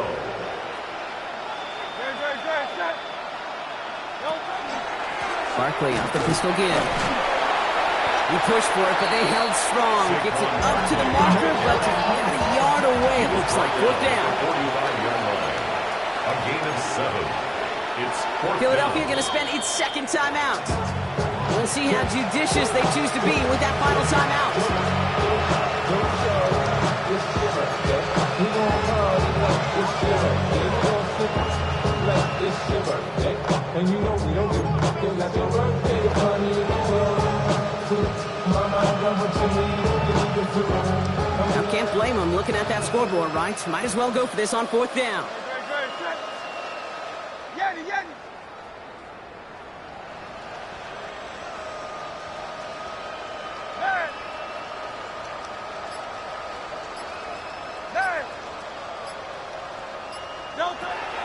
Barkley off the pistol again. He pushed for it, but they held strong. Gets it up to the marker, but about a yard away, it looks like. Fourth down. 45-yard line. A gain of 7. It's fourth Philadelphia down. going to spend its second timeout. We'll see how judicious they choose to be with that final timeout. Now, can't blame them looking at that scoreboard, right? Might as well go for this on fourth down.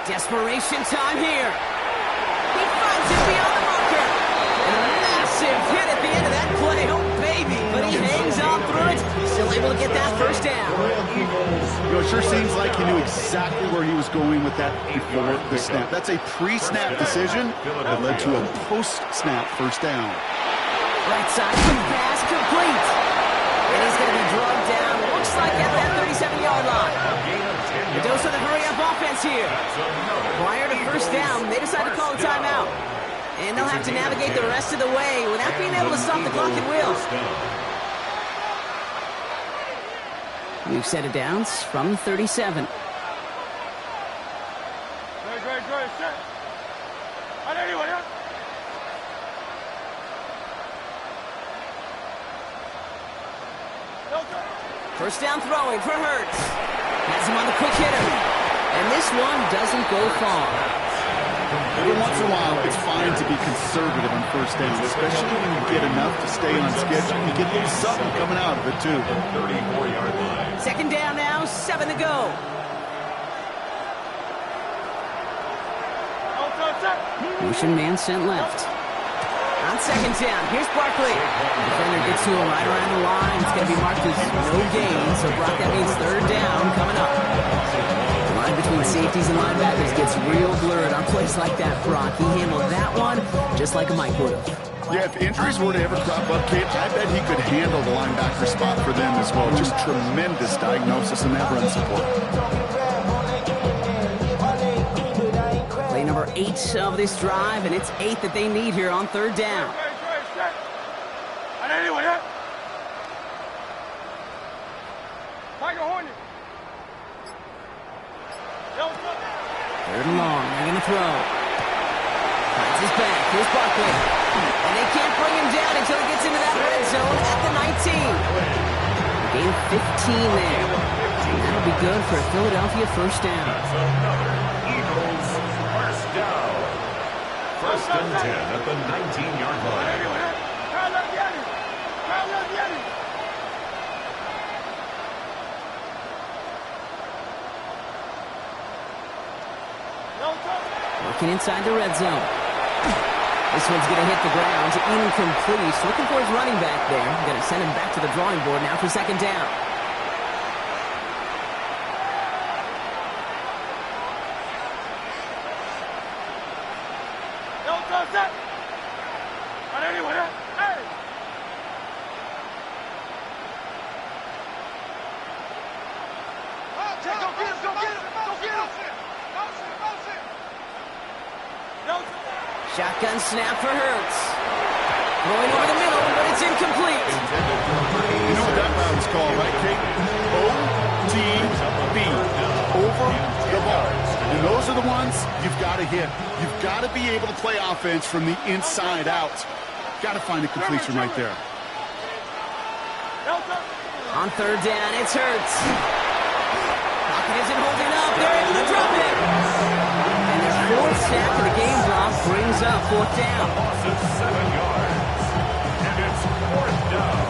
Desperation time here. He finds it beyond the marker. And a massive hit at the end of that play. Oh, baby. But he hangs on through it. Still able to get that first down. It sure seems like he knew exactly where he was going with that before the snap. That's a pre-snap decision that led to a post-snap first down. Right side, quick pass, complete. And he's going to be drugged down. Looks like at that 37-yard line. The dose of the hurry-up offense here. Prior to first down, they decide to call a timeout. And they'll have to navigate the rest of the way without being able to stop the clock at will. We've set it down from 37. First down throwing for Hurts. Has him on the quick hitter. And this one doesn't go far. Every once in a while, it's fine to be conservative on first down, especially when you get enough to stay on schedule. You get a little something coming out of it, too. 34-yard line. Second down now, 7 to go. Motion man sent left. On second down, here's Barkley. Defender gets to him right around the line. It's going to be marked as no gain, so Brock, that means third down coming up. The line between safeties and linebackers gets real blurred on plays like that, Brock. He handled that one just like a Mike would have. Yeah, if injuries were to ever crop up, Kate, I bet he could handle the linebacker spot for them as well. Just tremendous diagnosis and that run support. Play number 8 of this drive, and it's 8 that they need here on third down. Third and long, they're going to throw. Finds his back, here's Barkley. And they can't bring him down until he gets into that red zone at the 19. Gain 15 there. And that'll be good for a Philadelphia first down. Eagles first down. First and 10 at the 19-yard line. Working inside the red zone. This one's going to hit the ground. Incomplete. Looking for his running back there. Going to send him back to the drawing board now for second down. Shotgun snap for Hurts. Going over the middle, but it's incomplete. You know what that route is called, right, Kate? OTB. Over the ball. And those are the ones you've got to hit. You've got to be able to play offense from the inside out. Got to find a completion right there. On third down, it's Hurts. Pocket isn't holding up. They're able to drop it. And their fourth snap of the game drop brings up fourth down. Loss of 7 yards. And it's fourth down.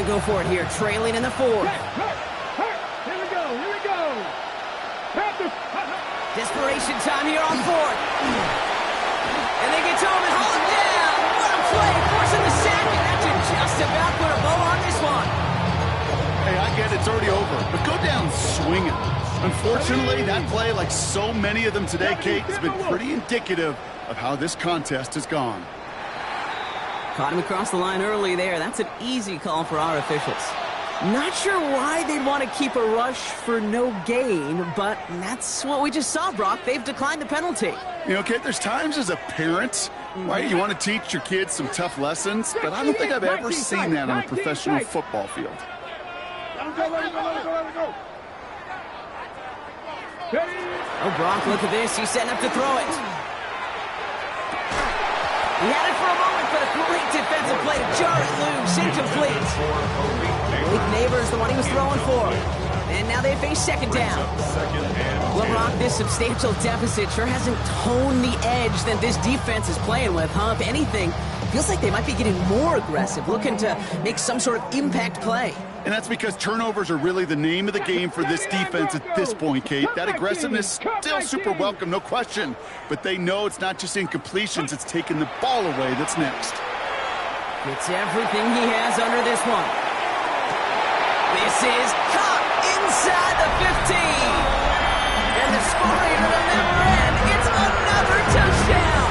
go for it here, trailing in the fourth. Here we go, here we go. Desperation time here on fourth. And they get to him and haul him down. What a play, forcing the sack, and that should just about put a bow on this one. Hey, I get it, it's already over, but go down swinging. Unfortunately, that play, like so many of them today, Kate, has been pretty indicative of how this contest has gone. Caught him across the line early there. That's an easy call for our officials. Not sure why they'd want to keep a rush for no gain, but that's what we just saw, Brock. They've declined the penalty. You know, Kate, there's times as a parent, right, you want to teach your kids some tough lessons, but I don't think I've ever seen that on a professional football field. Oh, Brock, look at this. He's setting up to throw it. He had it for a moment, but a great defensive play to jar it loose. Incomplete. Malik Neighbors, the one he was throwing for. And now they face second down. Well, Brock, this substantial deficit sure hasn't toned the edge that this defense is playing with, huh? If anything, feels like they might be getting more aggressive, looking to make some sort of impact play. And that's because turnovers are really the name of the game for this defense at this point, Kate. That aggressiveness still super welcome, no question. But they know it's not just incompletions, it's taking the ball away that's next. Gets everything he has under this one. This is caught inside the 15. And the scoring will never end. It's another touchdown.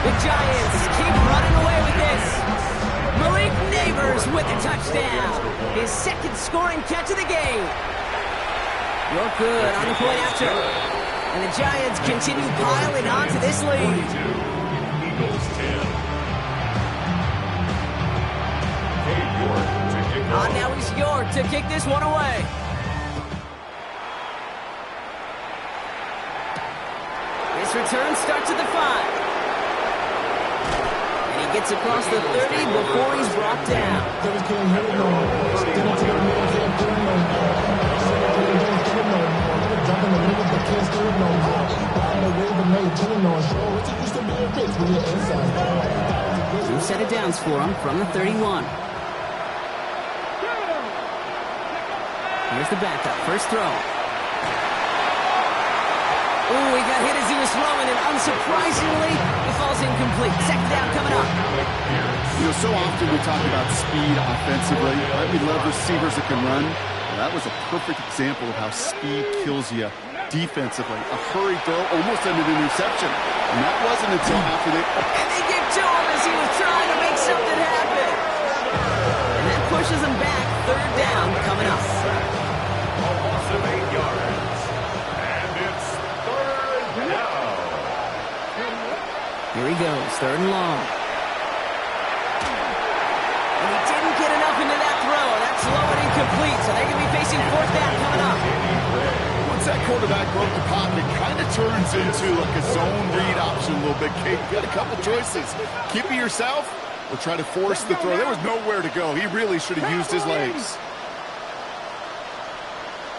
The Giants keep running away with this. Malik Neighbors with a touchdown. His second scoring catch of the game. You're good on the point after. And the Giants continue piling onto this lead. Eagles 10. Now he's York to kick this one away. This return starts at the 5. And he gets across the 30 before he's brought down. Two set of downs for him from the 31. Here's the backup. First throw. Ooh, he got hit as he was throwing, and unsurprisingly, it falls incomplete. Second down coming up. You know, so often we talk about speed offensively, right? We love receivers that can run. Well, that was a perfect example of how speed kills you defensively. A hurried throw almost ended an interception. And that wasn't until after they... And they get to him as he was trying to make something happen. And that pushes him back. Third down coming up. A loss of 8 yards. And it's third down. Here he goes, third and long. And he didn't get enough into that throw. That's low and incomplete, so they're going to be facing fourth down coming up. Once that quarterback broke the pocket, it kind of turns into like a zone read option a little bit, Kate. You got a couple choices. Keep it yourself or try to force the throw. There was nowhere to go. He really should have used his legs.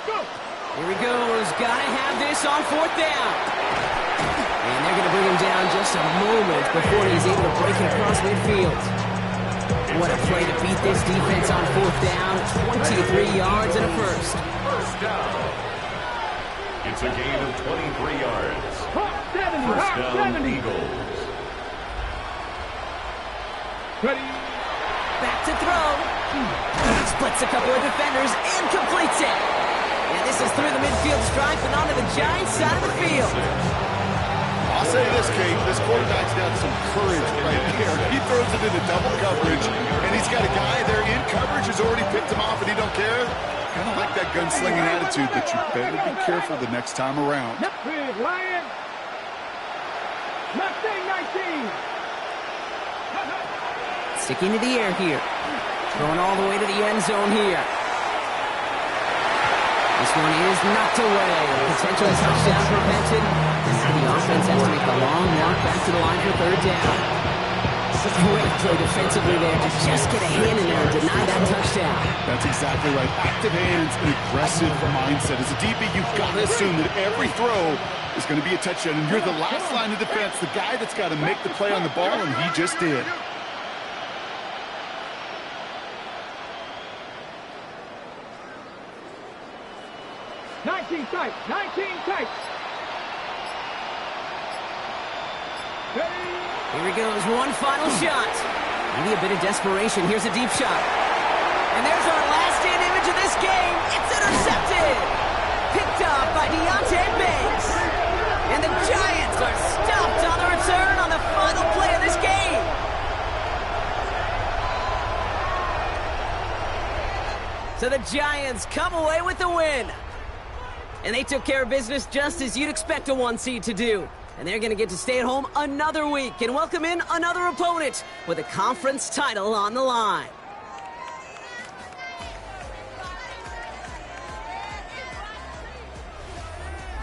Here he goes. Gotta have this on fourth down. And they're going to bring him down just a moment before he's able to break it across midfield. What a play to beat this defense on fourth down. 23 yards and a first. First down. It's a gain of 23 yards. First down, Eagles. Back to throw. Splits a couple of defenders and completes it. And this is through the midfield stripe and onto the Giants side of the field. I'll say this, Kate. This quarterback's got some courage right there. He throws it into double coverage, and he's got a guy there in coverage who's already picked him off, and he don't care. Kind of like that gunslinging attitude, but you better be careful the next time around. Lion. Mustang 19. Sticking to the air here. Throwing all the way to the end zone here. This one is knocked away. Potential touchdown prevented. The offense has to make a long walk back to the line for third down. Great play defensively there to just get a hand in there and deny that touchdown. That's exactly right. Active hands and aggressive mindset. As a DB, you've got to assume that every throw is going to be a touchdown. And you're the last line of defense, the guy that's got to make the play on the ball, and he just did. 19 tight. 19 tight. Ready? Here he goes, one final shot. Maybe a bit of desperation. Here's a deep shot. And there's our last-in image of this game. It's intercepted. Picked up by Deontay Banks. And the Giants are stopped on the return on the final play of this game. So the Giants come away with the win. And they took care of business just as you'd expect a 1 seed to do. And they're going to get to stay at home another week and welcome in another opponent with a conference title on the line.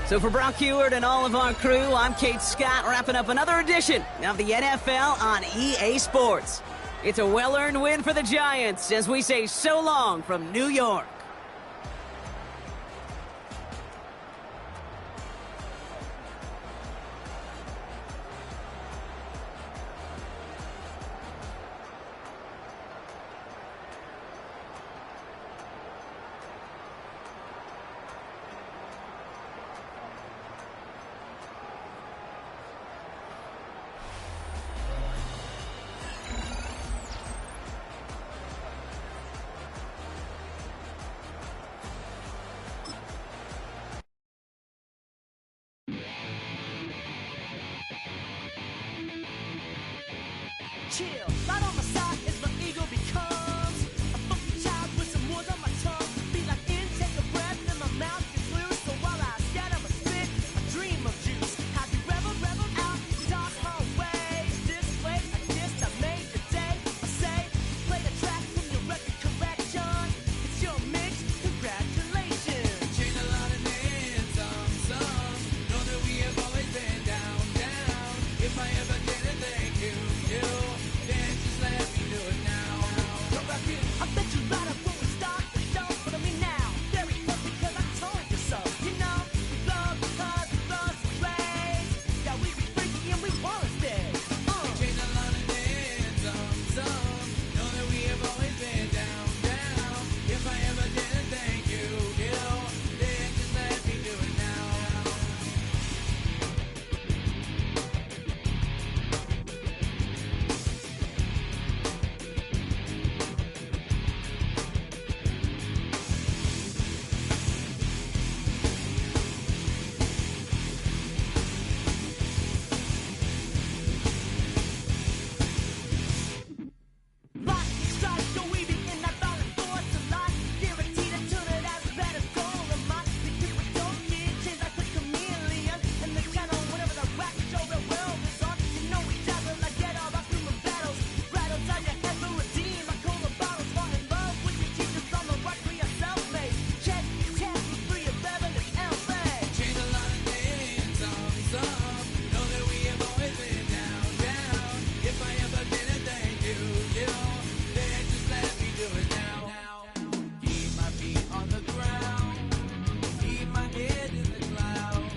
So for Brock Heward and all of our crew, I'm Kate Scott, wrapping up another edition of the NFL on EA Sports. It's a well-earned win for the Giants as we say so long from New York. Chill, right on my side is my ego becomes a funky child with some words on my tongue. Be like in, take a breath, and my mouth gets loose. So while I scatter my spit, I dream of juice. Have you rebel out, dark hallways? This way, I guess I made the day. I say, play the track from your record collection. It's your mix, congratulations. Change a lot of names, some know that we have always been down. If I ever didn't thank you. Then just let me do it now. Go back in. I bet you right up when we start the show, but I mean now. There it goes because I told you so. You know, we love because we love the place. Yeah, we be freaky and we wanna stay. Change a lot of names, some know that we have always been down. If I ever didn't thank you, then just let me do it now. Lightning strikes, so we begin that violent force of life. Guaranteed to turn it out better goal of mine. Because we don't get changed like a chameleon. And the channel, whenever the rap show the world is on, you know we dazzle like get all our human battles. Rattles on your head to redeem. I call the bottles, fall in love with your teachers on the rock we are self-made. Check, we free of Beverly L.A. Change a lot of names, some know that we have always been down. If I ever didn't thank you, then just let me do it now. Keep my feet on the ground, keep my head in the clouds,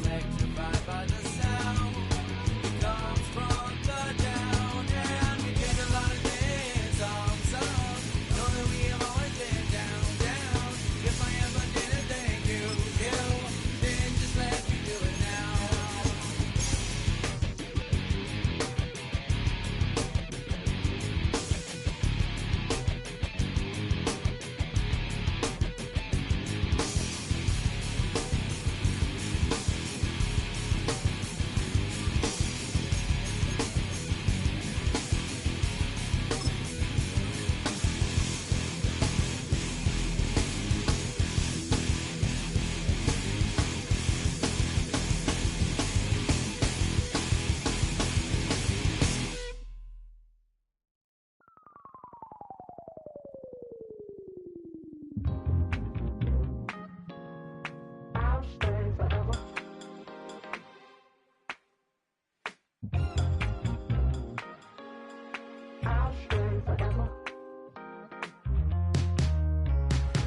electrified by the sound that comes from the down. And we change a lot of names, some know that we have always been down. If I ever didn't thank you, then just let me do it now.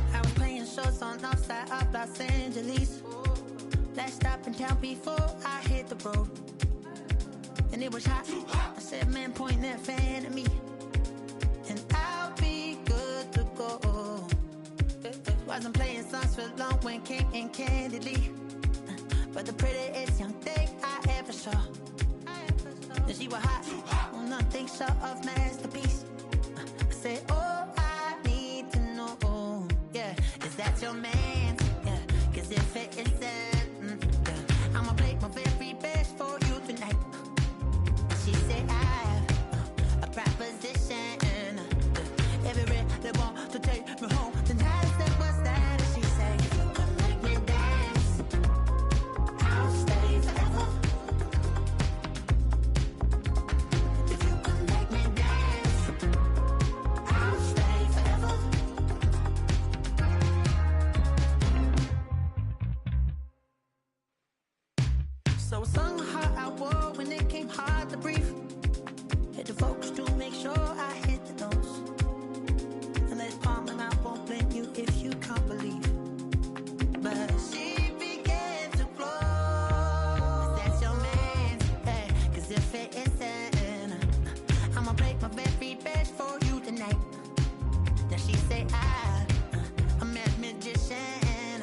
I was playing shows on outside of Los Angeles. Last stop in town before I hit the road. And it was hot. I said, man, point that fan at me. And I'll be good to go. Wasn't playing songs for long when came in candidly for the prettiest young thing I ever saw. And she was hot, well, nothing short of masterpiece. I said, oh, I need to know, yeah, is that your man? Yeah, cause if it isn't, yeah, I'ma play my very best for you tonight. She said, I have a proposition. If you really want to take me home, then I said, what's that? And she said, if you can make me dance, I'll stay forever. If you can make me dance, I'll stay forever. So I sung the heart I wore when it came hard to breathe. Hit the focus to make sure I hit the notes. And let's palm and I won't blame you if you can't believe. But she began to flow. That's your man, hey, cause if it isn't, I'ma break my very best for you tonight. Then she say I'm a magician.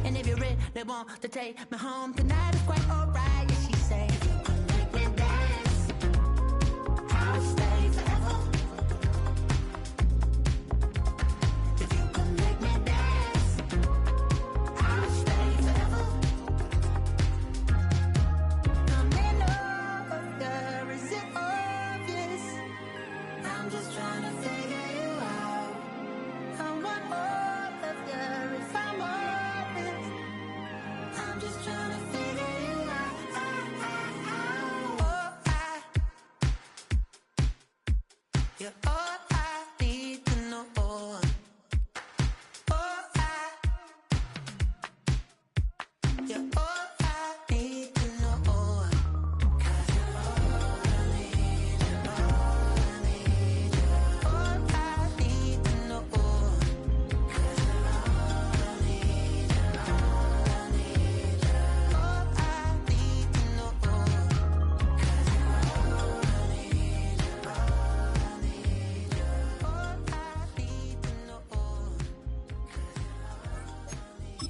And if you really want to take me home tonight, it's quite alright. And she say, if you can make me dance, I'll stay forever. If you can make me dance, I'll stay forever. I'm in order, is it obvious? I'm just trying to figure you out. I want all of you if I'm honest. I'm just trying to figure you out. You're all I need to know. You're all I need to know. 'Cause you're all I need, you're all I need, you're all I need to know. 'Cause you're all I need, you're all I need, you're all I need to know. 'Cause you're all I need, you're all I need, you're all I need to know. 'Cause you're all I need,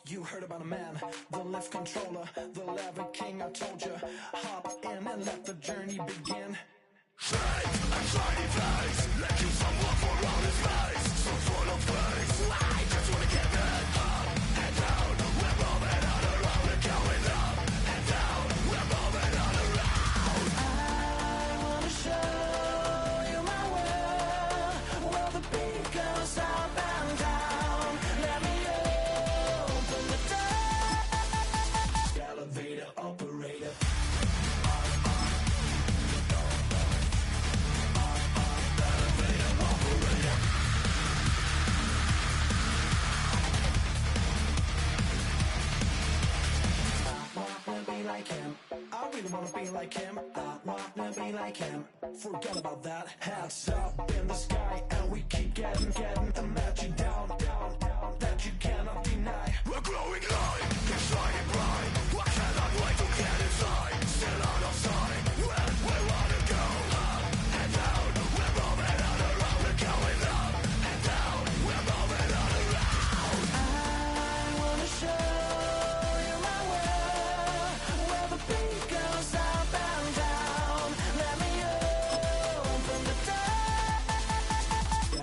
You heard about a man, the lift controller, the lever king. I told you, hop in and let the journey begin. I wanna show you my world, where the beat goes up and down. Let me open the door. Elevator operator. Like him, I really wanna be like him. I wanna be like him. Forget about that. Hats up in the sky, and we keep getting the magic down, that you cannot deny. We're glowing light, keep shining bright. I cannot wait to get inside. Still out of sight, when we wanna go up and down. We're moving on around, we're going up and down. We're moving on around. I wanna show you my world, where the beat goes up and down. Let me open the door.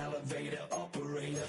Elevator operator.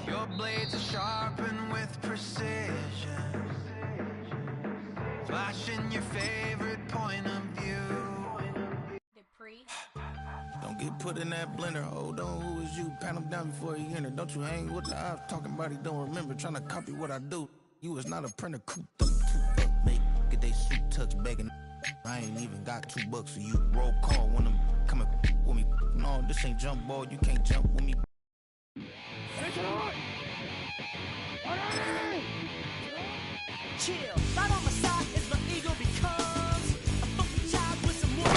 Your blades are sharpened with precision, flashing your favorite point of view. Don't get put in that blender. Hold on, who is you? Pat him down before he enter. Don't you hang with the ops talking about he don't remember. Trying to copy what I do. You is not a printer. Cooped up, too up, make get they suit tucks begging. I ain't even got $2, so you roll call when I'm coming with me. No, this ain't jump ball. You can't jump with me. Chill, right on my side is my ego becomes a funky child with some more.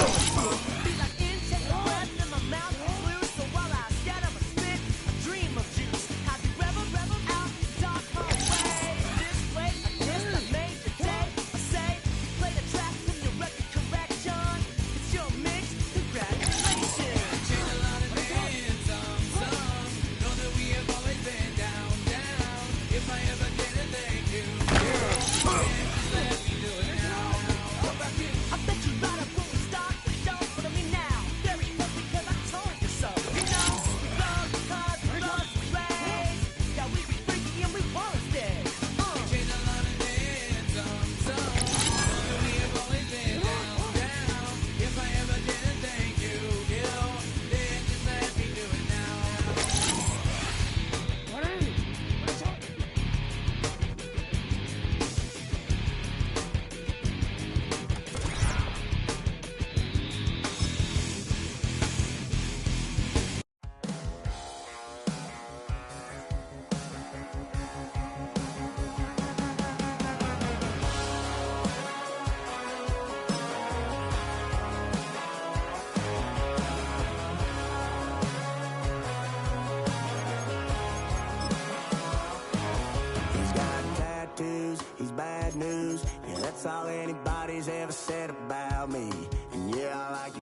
Be like intake a breath in my mouth is loose, so while I scatter my spit, I dream of juice. Have you rebel out dark hallway? This way, I guess I made the day. I say, you play the track with your record correction. It's your mix, congratulations. Change a lot of things, some. Know that we have always been down. If I ever get a thank you, let me do it now. I bet you right up when we start the show, but I mean now, very close because I told you so. You know, we love because we love to play. Yeah, we be freaky and we wanna stay. Change a lot of things, some. Know that we have always been down. If I ever get a thank you, then just let me do it now. He's got tattoos, he's bad news. Yeah, that's all anybody's ever said about me. And yeah, I like it.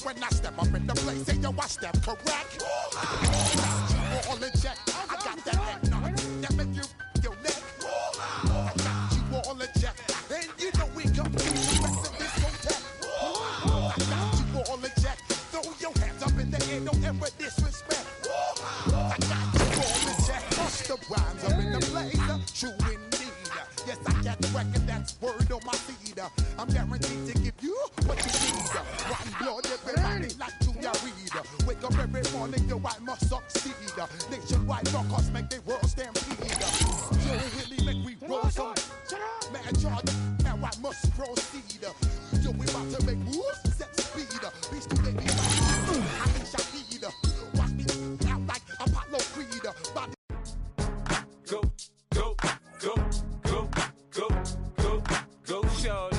When I step up in the place, say yo, I step correct. You all in check. I got that head knock that make you your neck. I got you all in check, and you know we come to the rest of this hotel. I got you all in check. Throw your hands up in the air, don't ever disrespect. I got you all in check. just make their world stampede. Joe really make we roll some. Mad charge, now I must proceed. Yo, we about to make moves, set speed. These two ladies, I think Shahid. Watch me out like Apollo Creed. Go, go, go, go, go, go, go, shorty.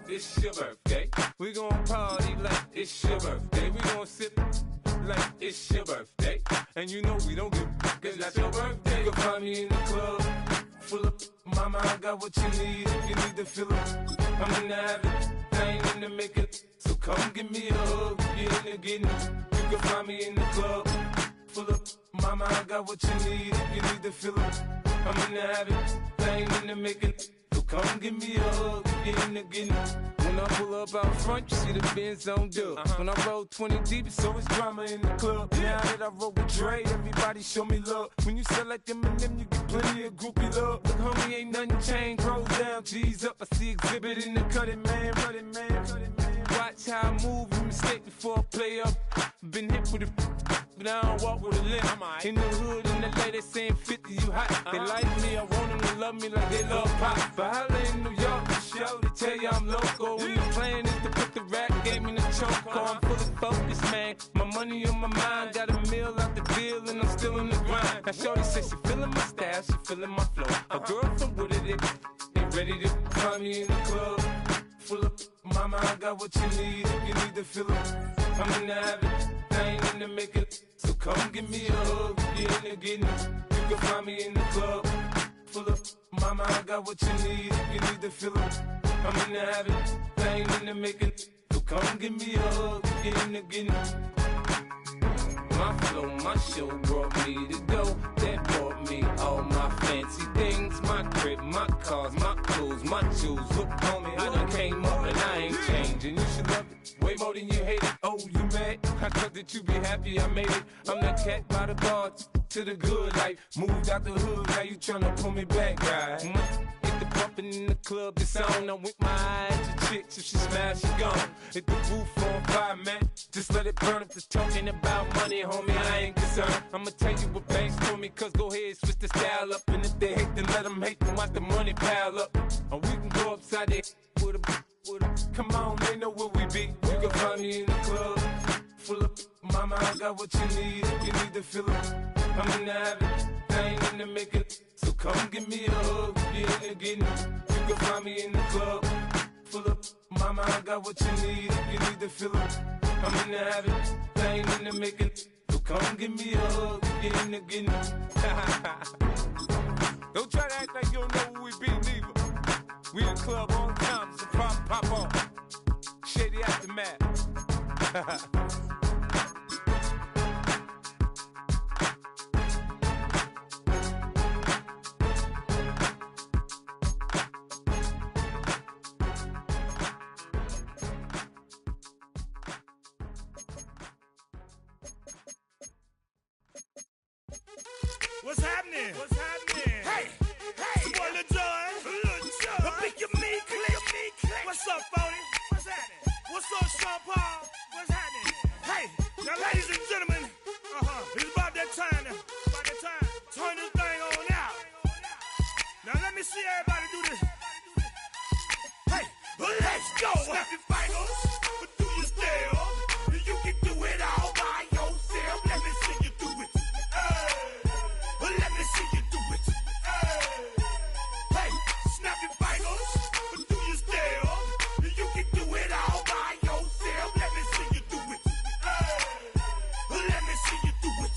It's your birthday. We gon' party like it's your birthday. We gon' sip like it's your birthday. And you know we don't give a cause that's your birthday. You can find me in the club, full of mama, I got what you need. If you need to fill up, I'm in the habit, I ain't in the make it. So come give me a hug, get in the getting. You can find me in the club, full of mama, I got what you need. If you need to fill up, I'm in the habit, I ain't in the make it. So come give me a hug, get in the getting. When I pull up out front, you see the Benz on dub. When I roll 20 deep, it's always drama in the club. Now that I roll with Dre, everybody show me love. When you sell like them and them, you get plenty of groupie love. Look, homie, ain't nothing changed. Roll down, G's up. I see exhibit in the cutting, man. Running, man. Watch how I move, you mistake before I play up. Been hit with it, but I don't walk with a limp. In the hood, in the lady saying 50, you hot. They like me, I want them to love me like they love pop. But holla in New York, the show, they tell you I'm local. When the plan is to put the rap game in the choke. I'm fully focused, man. My money on my mind, got a meal out the deal, and I'm still in the grind. Now shorty says she feeling my style, she feeling my flow. A girl from Wooded, they ready to find me in the club. Full of mama, I got what you need. If you need to fill up, I'm in the habit, I ain't in the make it. So come give me a hug, get in the getting. You can find me in the club. Full of mama, I got what you need. If you need to fill up, I'm in the habit, I ain't in the make it. So come give me a hug, get in the getting. My flow, my show brought me to go. That brought me all my fancy things. My crib, my cars, my clothes, my shoes. Look, homie, I done came up and I ain't changing. You should love it way more than you hate it. Oh, you mad? I thought that you be happy I made it. I'm that cat by the bar to the good life. Moved out the hood, now you tryna pull me back, right? Hit the bumpin' in the club, the sound. I'm with my eyes to chicks. If she smash, she gone. Hit the roof on fire, man. Just let it burn. If they're talking about money, homie, I ain't concerned. I'ma tell you what banks told me, cause go ahead, switch the style up. And if they hate, then let them hate, then watch the money pile up. Or we can go upside there with a. Come on, they know where we be. You can find me in the club, full of mama, I got what you need. If you need to fill up, I'm in the habit, I ain't in the make it. So come give me a hug, get in the getting. You can find me in the club, full of mama, I got what you need. If you need to fill up, I'm in the habit, I ain't in the make it. So come give me a hug, get in the getting. Don't try to act like you don't know who we be, neither. We in the club on time, so pop on. Shady Aftermath. What's happening? What's happening? Hey, it's your boy Lil Jon. The big you me click. What's up, Phony? What's happening? What's up, Sean Paul? What's happening? Hey, now ladies and gentlemen, it's about that time. Turn this thing on out. Now let me see everybody do this. Hey, let's go. Snap your fingers, but do you still? You can do it all by yourself. Let me see you do it. Let me see you do it. Hey, snap your fingers, but do you still? You can do it all by yourself. Let me see you do it. Let me see you do it.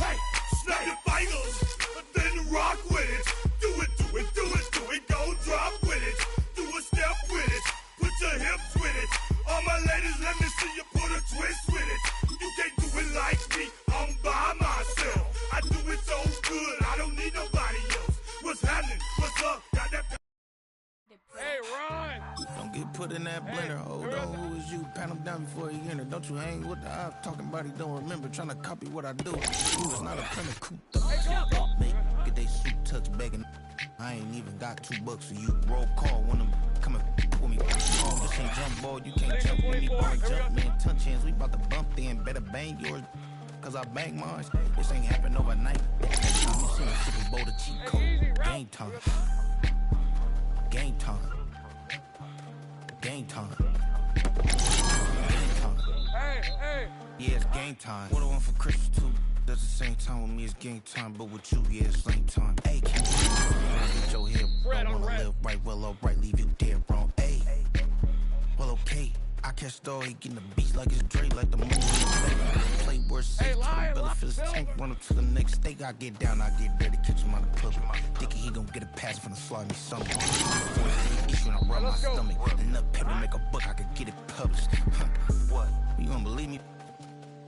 Hey, snap your fingers, then rock with it. Do it, go drop with it. Do a step with it, put your hips with it. All my ladies, let me see you put a twist with it. You can't do it like me, I'm by myself. I do it so good, I don't need nobody else. What's happening? What's up? Got that? Hey, Ron! Don't get put in that blender. Hold on, who is you? Pat him down before you enter. Don't you hang with the op talking about he don't remember. Trying to copy what I do. You was not a printer, cooped up. Make get they suit tucks begging. I ain't even got $2 for you. Roll call when I'm coming with me. Oh, this ain't jump ball, you can't jump with me. Boy, jump man, touch hands. We about to bump then. Better bang yours. cause I bang mine. This ain't happen overnight. Next time you see a Super Bowl, the cheat code. Game time. Game time. Game time. Game time. Yeah, it's game time. What I want for Christmas too. Does the same time with me, it's game time. But with you, yeah, it's lame time. Hey, can't get your head wrong. Wanna live right, well, alright, leave you dead wrong. Hey, well, okay. I catch the dog, he getting the beats like it's Dre, like the movie. Play worse, safe, Billy for his tank, run up to the next stake. I get down, I get dirty, catch him on the puppy. Thinking he gon' get a pass from the slide me something. Issue and I rub my stomach. Enough paper make a book, I could get it published. What? You gonna believe me?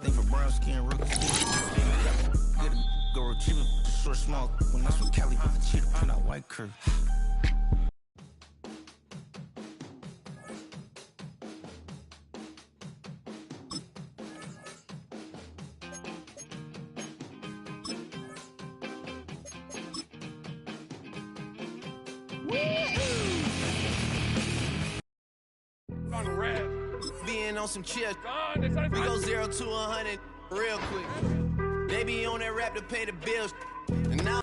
Think for brown skin, rookie skin. Get a go retriever, short, small. When that's from Cali with the cheetah print out white curve. Being on some chill, we go 0 to 100 real quick. They be on that rap to pay the bills, and now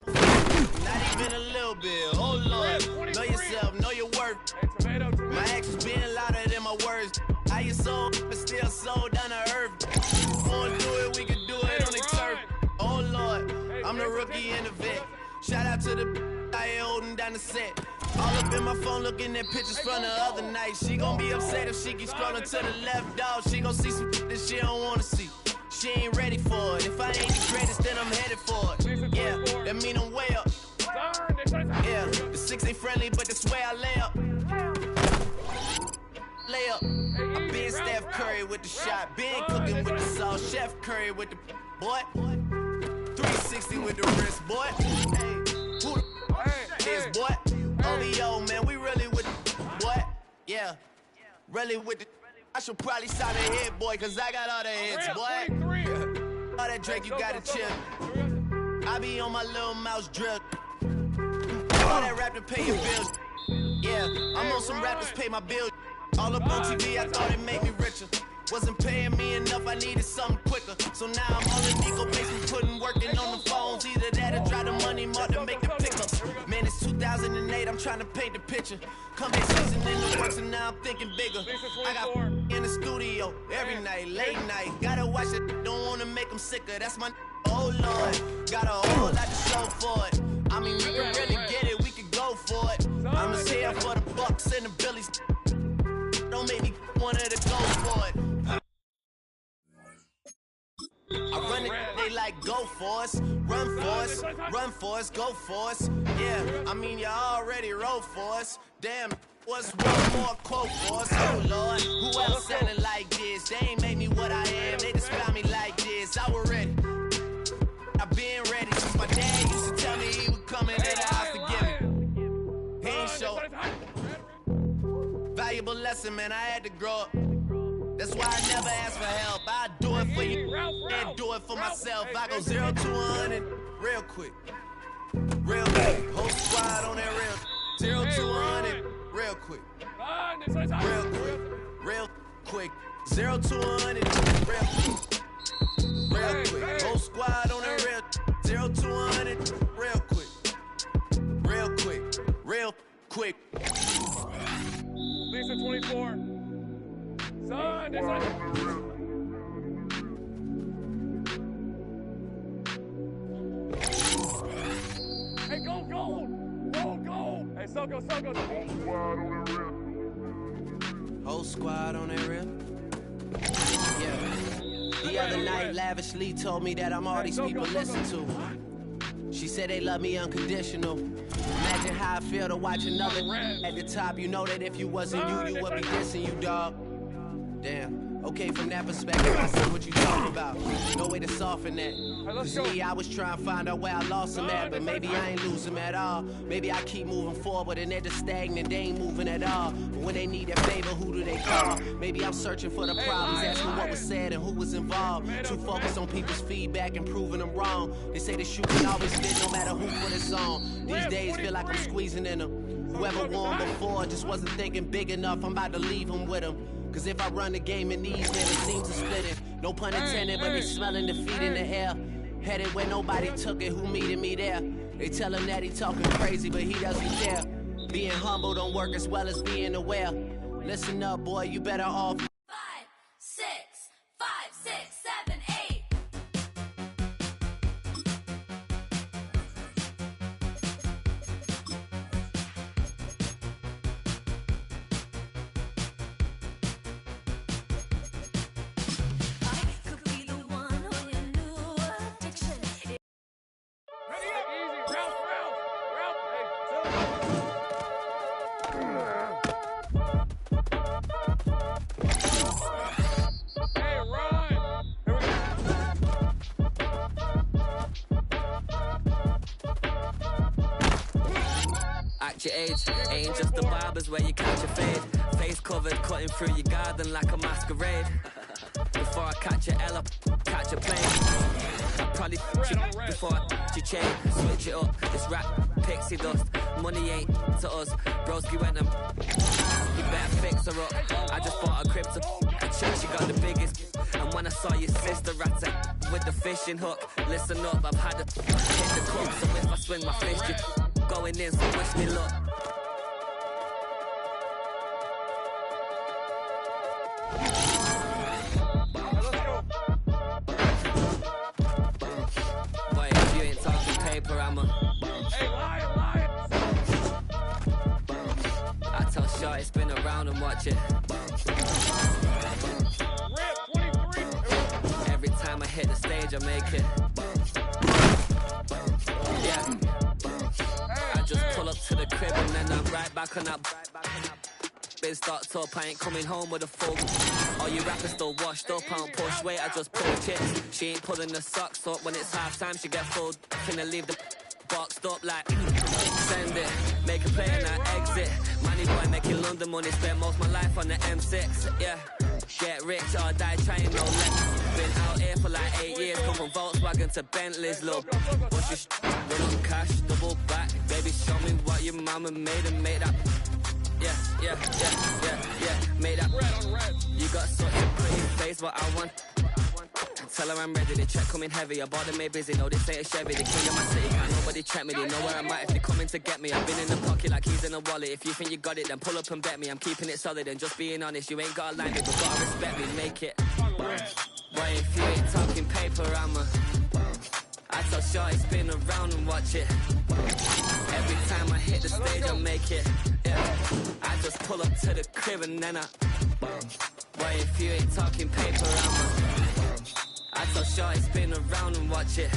not even a little bit. Oh Lord, know yourself, know your worth. My actions being louder than my words. How you sold, but still sold down to earth. Wanna do it, we can do it on the turf. Oh Lord, I'm the rookie and the vet. Shout out to the I ain't holding down the set. All up in my phone looking at pictures from the other night. She gon' be upset if she keeps scrolling to the left, dog. She gon' see some that she don't wanna see. She ain't ready for it. If I ain't the greatest, then I'm headed for it. Yeah, that mean I'm way up. Yeah, the 6 ain't friendly, but that's where I lay up. Lay up. I been Steph Curry with the shot. Been cooking with the sauce. Chef Curry with the boy. 360 with the wrist, boy. Hey, who the is, boy? OVO, man, we really with the boy. Yeah, really with the. I should probably sign a hit, boy, cause I got all the hits, boy. All that Drake, you gotta chill. I be on my little mouse drip. All that rap to pay your bills. Yeah, I'm on some rappers pay my bills. All up on TV, I thought it made me richer. Wasn't paying me enough, I needed something quicker. So now I'm on the Nico basement, putting working on the phones. Either that or drive the money mark to make the pickups. Man, it's 2008, I'm trying to paint the picture. Comeback season in the works, and now I'm thinking bigger. I got in the studio every night, late night. Gotta watch it, don't wanna make them sicker. That's my oh Lord. Got a whole lot to show for it. I mean, we can really get it, we can go for it. I'm just here for the Bucks and the Billies. Don't make me one of the go for it. I run it, they like go for us, run for us, run for us, go for us. Yeah, I mean you already wrote for us. Damn, what's one more quote for us? Oh Lord, who else sounded like this? They ain't made me what I am, they just found me like this. I was ready, I been ready since my dad used to tell me he would come into the house to get me. He ain't show valuable lesson, man, I had to grow up. That's why I never ask for help. I do it for you and do it for myself. I go 0 to 100 real quick. Real quick. Whole squad on that real. 0 to 100 real quick. Real quick. Real quick. 0 to 100 real quick. Real quick. Whole squad on that real. 0 to 100 real quick. Real quick. Real quick. Lisa 24. Son, this Hey, go, go! Go, go! Hey, Soko. Whole squad on that real? Yeah. The other night, Lavishly told me that I'm all these people listen to. She said they love me unconditional. Imagine how I feel to watch another at the top. You know that if you wasn't you would be dissing you, dog. Damn. Okay, from that perspective, I see what you talking about. No way to soften that. Cause me, I was trying to find out where I lost him at, but maybe I ain't lose him at all. Maybe I keep moving forward and they're just stagnant, they ain't moving at all. But when they need their favor, who do they call? Maybe I'm searching for the problems, asking what was said and who was involved. Too focused on people's feedback and proving them wrong. They say the shoe can always fit no matter who put it on. These days feel like I'm squeezing in them. Whoever won before just wasn't thinking big enough, I'm about to leave them with them. Cause if I run the game in these, man, it seems to split it. No pun intended, but they smelling defeat in the air. Headed where nobody took it, who meeting me there? They tell him that he talking crazy, but he doesn't care. Being humble don't work as well as being aware. Listen up, boy, you better off. 5, 6, 5, 6, 7, 8. Your age ain't just the barbers where you catch a fade. Face covered, cutting through your garden like a masquerade. Before I catch a L up, catch a plane. I probably you before I you chain. Switch it up, this rap pixie dust. Money ain't to us, broski went them. You better fix her up. I just bought a crib to a chick, she got the biggest. And when I saw your sister rat with the fishing hook, listen up, I've had to hit the cup. So if I swing my fist, you going in, so wish me luck. Boy, if you ain't talking paper, I'm a... Hey, liar! I tell Shorty spin around and watch it. Every time I hit the stage, I make it. Yeah. I just pull up to the crib and then I'm right back on that. Been stocked up, I ain't coming home with a full. All you rappers still washed up, I don't push weight, I just pull chips. She ain't pulling the socks up, when it's half time she get full. Finna leave the boxed up like send it, make a play and I exit. Money boy making London money, spent most of my life on the M6, yeah. Get rich or die trying no less. Been out here for like 8 years, come from Volkswagen to Bentley's, little. What's your run on cash, double back. Baby, show me what your mama made and made that. Yeah, made that. You got such a pretty face, but I want. Tell her I'm ready, the check coming heavy. I bought them made busy, no this ain't a Chevy. The king of my city, can't nobody check me. They know where I'm at if they coming to get me. I've been in the pocket like keys in a wallet. If you think you got it, then pull up and bet me. I'm keeping it solid and just being honest. You ain't gotta like me, but gotta respect me, make it. Boy, if you ain't talking paper, I'm a... I tell Shorty spin around and watch it. Every time I hit the stage, I make it. Yeah. I just pull up to the crib and then I... Boy, if you ain't talking paper, I'm a... I tell Shorty spin around and watch it.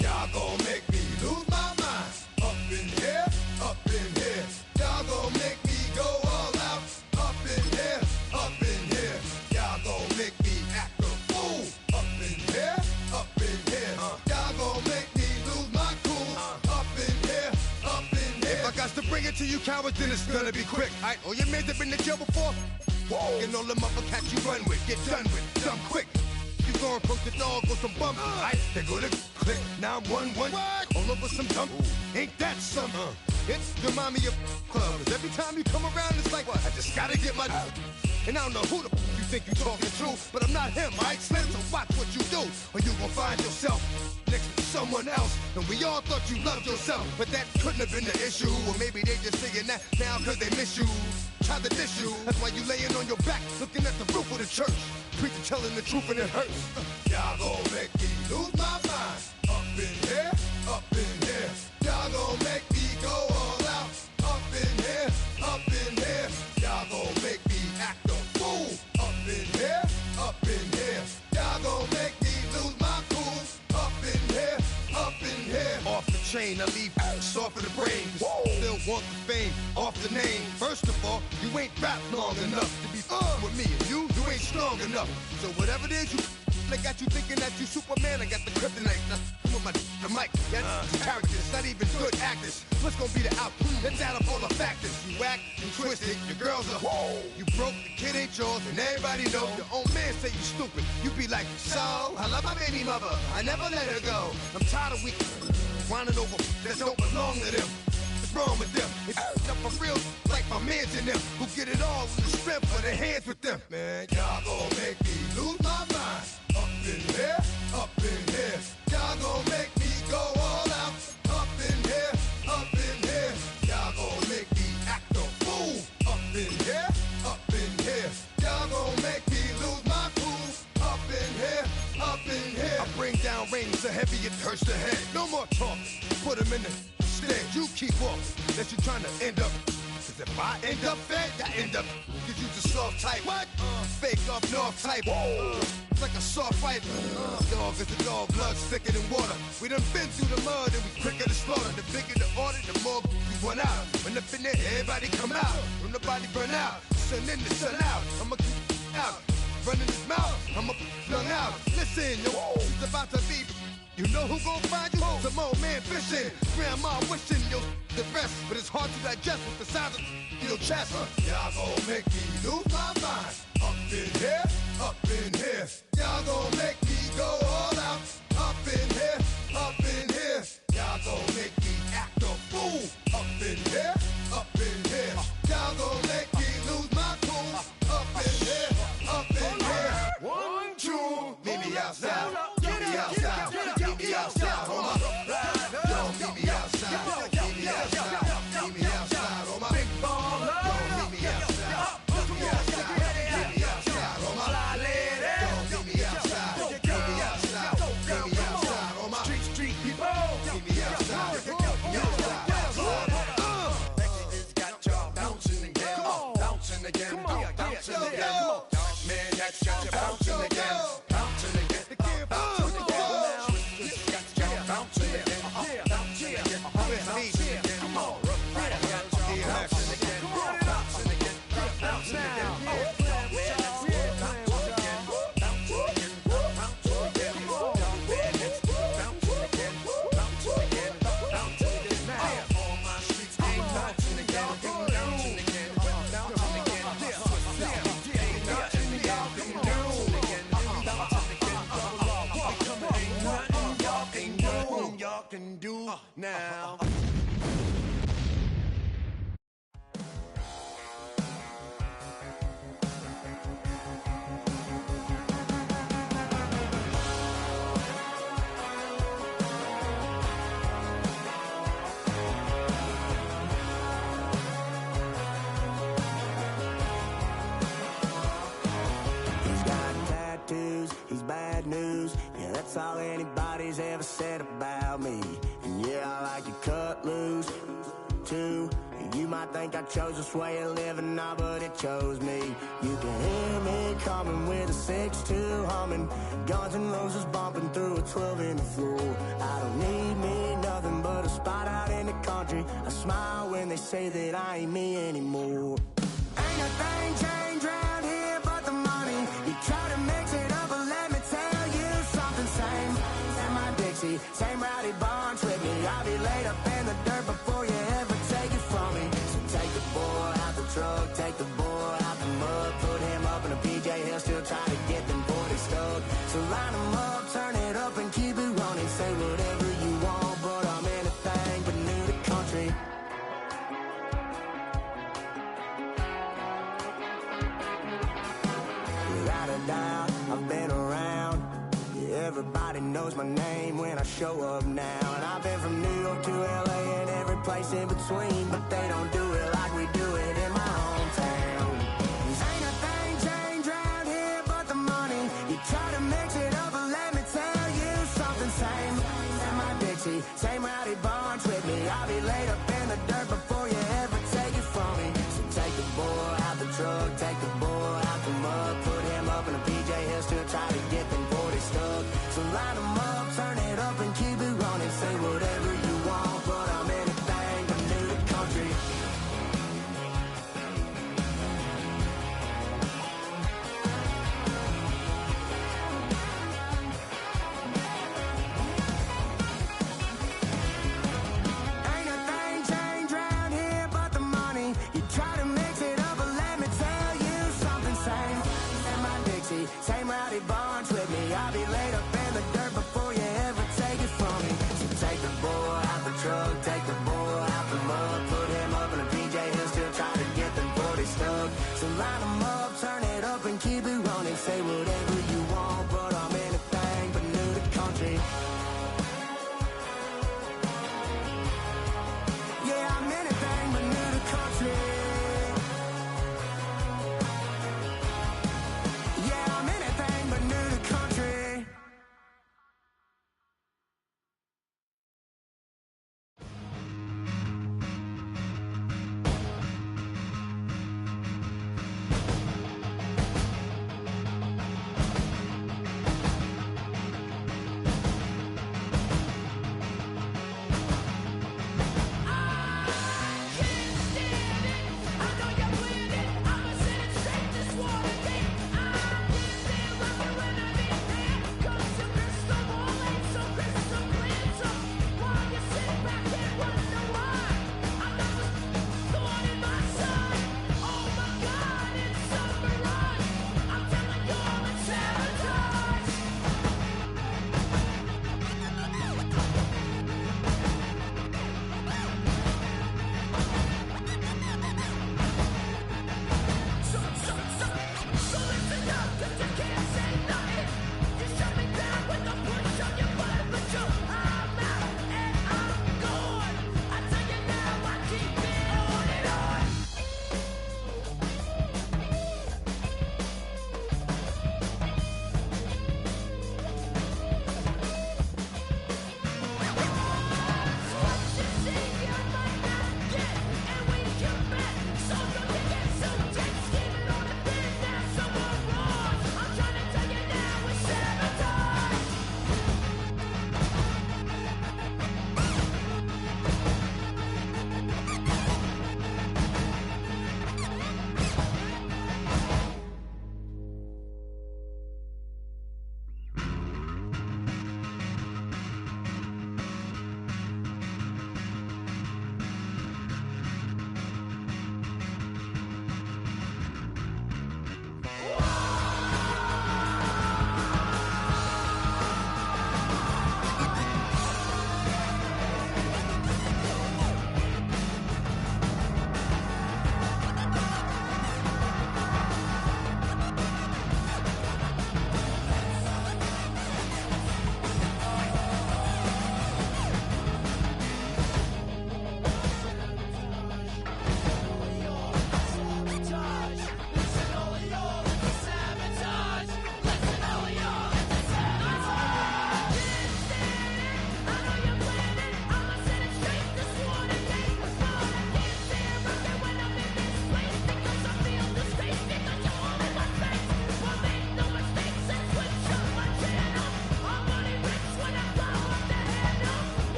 Y'all gon' make me lose my mind. Up in here, up in here. Y'all gon' make me go all out. Up in here, up in here. Y'all gon' make me act a fool. Up in here, up in here. Y'all gon' make me lose my cool. Up in here, up in here. If I got to bring it to you cowards, then it's gonna be quick. Alright, all your men have been to jail before. Whoa. And all the motherfuckers you run with, get done with, dumb quick. You gon' approach the dog with some bump. Alright, they go to click 911. All over some dump. Ain't that something? It's the mommy of club. Every time you come around, it's like, I just gotta get my. And I don't know who the you think you talking to, but I'm not him, alright, Slim? So watch what you do, or you gon' find yourself next to someone else. And we all thought you loved yourself, but that couldn't have been the issue. Or maybe they just saying that now cause they miss you. Try to diss you, that's why you laying on your back, looking at the roof of the church. Preacher telling the truth and it hurts. Y'all gon' make me lose my mind. Up in here, up in here. Y'all gon' make me go all out. Up in here, up in here. Y'all gon' make me act a fool. Up in here, up in here. Y'all gon' make me lose my cool. Up in here, up in here. Off the chain, I leave soft in the brain. Still want the fame, off the name. First of all, you ain't rap long enough to be with me. And you ain't strong enough. So whatever it is you I got you thinking that you Superman, I got the kryptonite. With my the mic, that's characters, not even good actors. What's gonna be the output? Let's add up all the factors. You whack, you twisted, your girls are you broke, the kid ain't yours, and everybody know. Your own man say you stupid. You be like, so, I love my baby mother, I never let her go. I'm tired of weak. grinding over that don't belong to them. What's wrong with them? If up for real, like my mans in them, who get it all with the strength of their hands with them. Man, y'all gon' make me lose my mind. Up in here, up in here. Y'all gon' make me go all out. Up in here, up in here. Y'all gon' make me act a fool. Up in here, up in here. Y'all gon' make me lose my cool. Up in here, up in here. I bring down rain so heavy it hurts the head. No more talk, put them in the stand. You keep walking, that you trying to end up. Cause if I end up fed, I end up. Cause you just soft type. What? Fake up north type. It's like a soft fight. Dog is a dog, blood thicker than water. We done been through the mud and we quicker to slaughter. The bigger the order, the more we run out. When up in there, everybody come out. When the body burn out, sun in the sun out. I'ma keep out. Running his mouth, I'ma flung out. Listen, yo, it's about to be. You know who gon' find you? Some old man fishing. Grandma wishing you the best, but it's hard to digest with the sound of your chest. Y'all gon' make me lose my mind. Up in here, up in here. Y'all gon' make me go all out. Up in here, up in here. Y'all gon' make me act a fool. Up in here, up in here. Y'all gon' make me lose my cool. Up in here, up in here. 1, 2, meet me outside. Meet me outside. Meet me outside, on my yo, meet me outside. Meet me outside. Meet me outside, on my big baller. Yo, meet me outside. Meet me outside. Meet me outside, on my fly lady. Yo, meet me outside. Meet me outside. Meet me outside, on my street people. Meet me outside. Meet me outside. It's got y'all bouncing again, bouncing again, bouncing again. Man, that's got you bouncing again, bouncing again. Can do now. He's got tattoos, he's bad news. Yeah, that's all anybody's ever said about me. And yeah, I like you cut loose, too. You might think I chose this way of living now, but it chose me. You can hear me coming with a 6-2 humming, Guns N' Roses bumping through a 12 in the floor. I don't need me nothing but a spot out in the country. I smile when they say that I ain't me anymore. Ain't a thing changed round here but the money. You try to mix it up, but let me tell you something. Same in my Dixie, same rowdy bunch with me. I'll be laid up in the dirt before you ever take it from me. So take the boy out the truck, take the boy out the mud, put him up in a PJ, he'll still try to get them 40 stuck. So line him up, turn it up and keep it running. Say whatever you want, but I'm anything but new to country. Without a doubt, I've been around. Yeah, everybody knows my name when I show up now. And I've been from New York to LA and every place in between, but they don't do it like we do it in my hometown. Ain't a thing changed round here but the money. You try to mix it up, but let me tell you something. Same in my Dixie, same rowdy bunch with me. I'll be laid up in the dirt before you ever take it from me. So take the boy out the truck, take the boy out the mud, put him up in a PJ, he'll still try to get them 40 stuck. So line him up, turn it up and keep it running. Say whatever you want, but I'm anything but new to country. line them up, turn it up and keep it running. Say whatever you want, but I'm anything but new to country. Yeah, I'm anything but new to country. Yeah, I'm anything but new to country.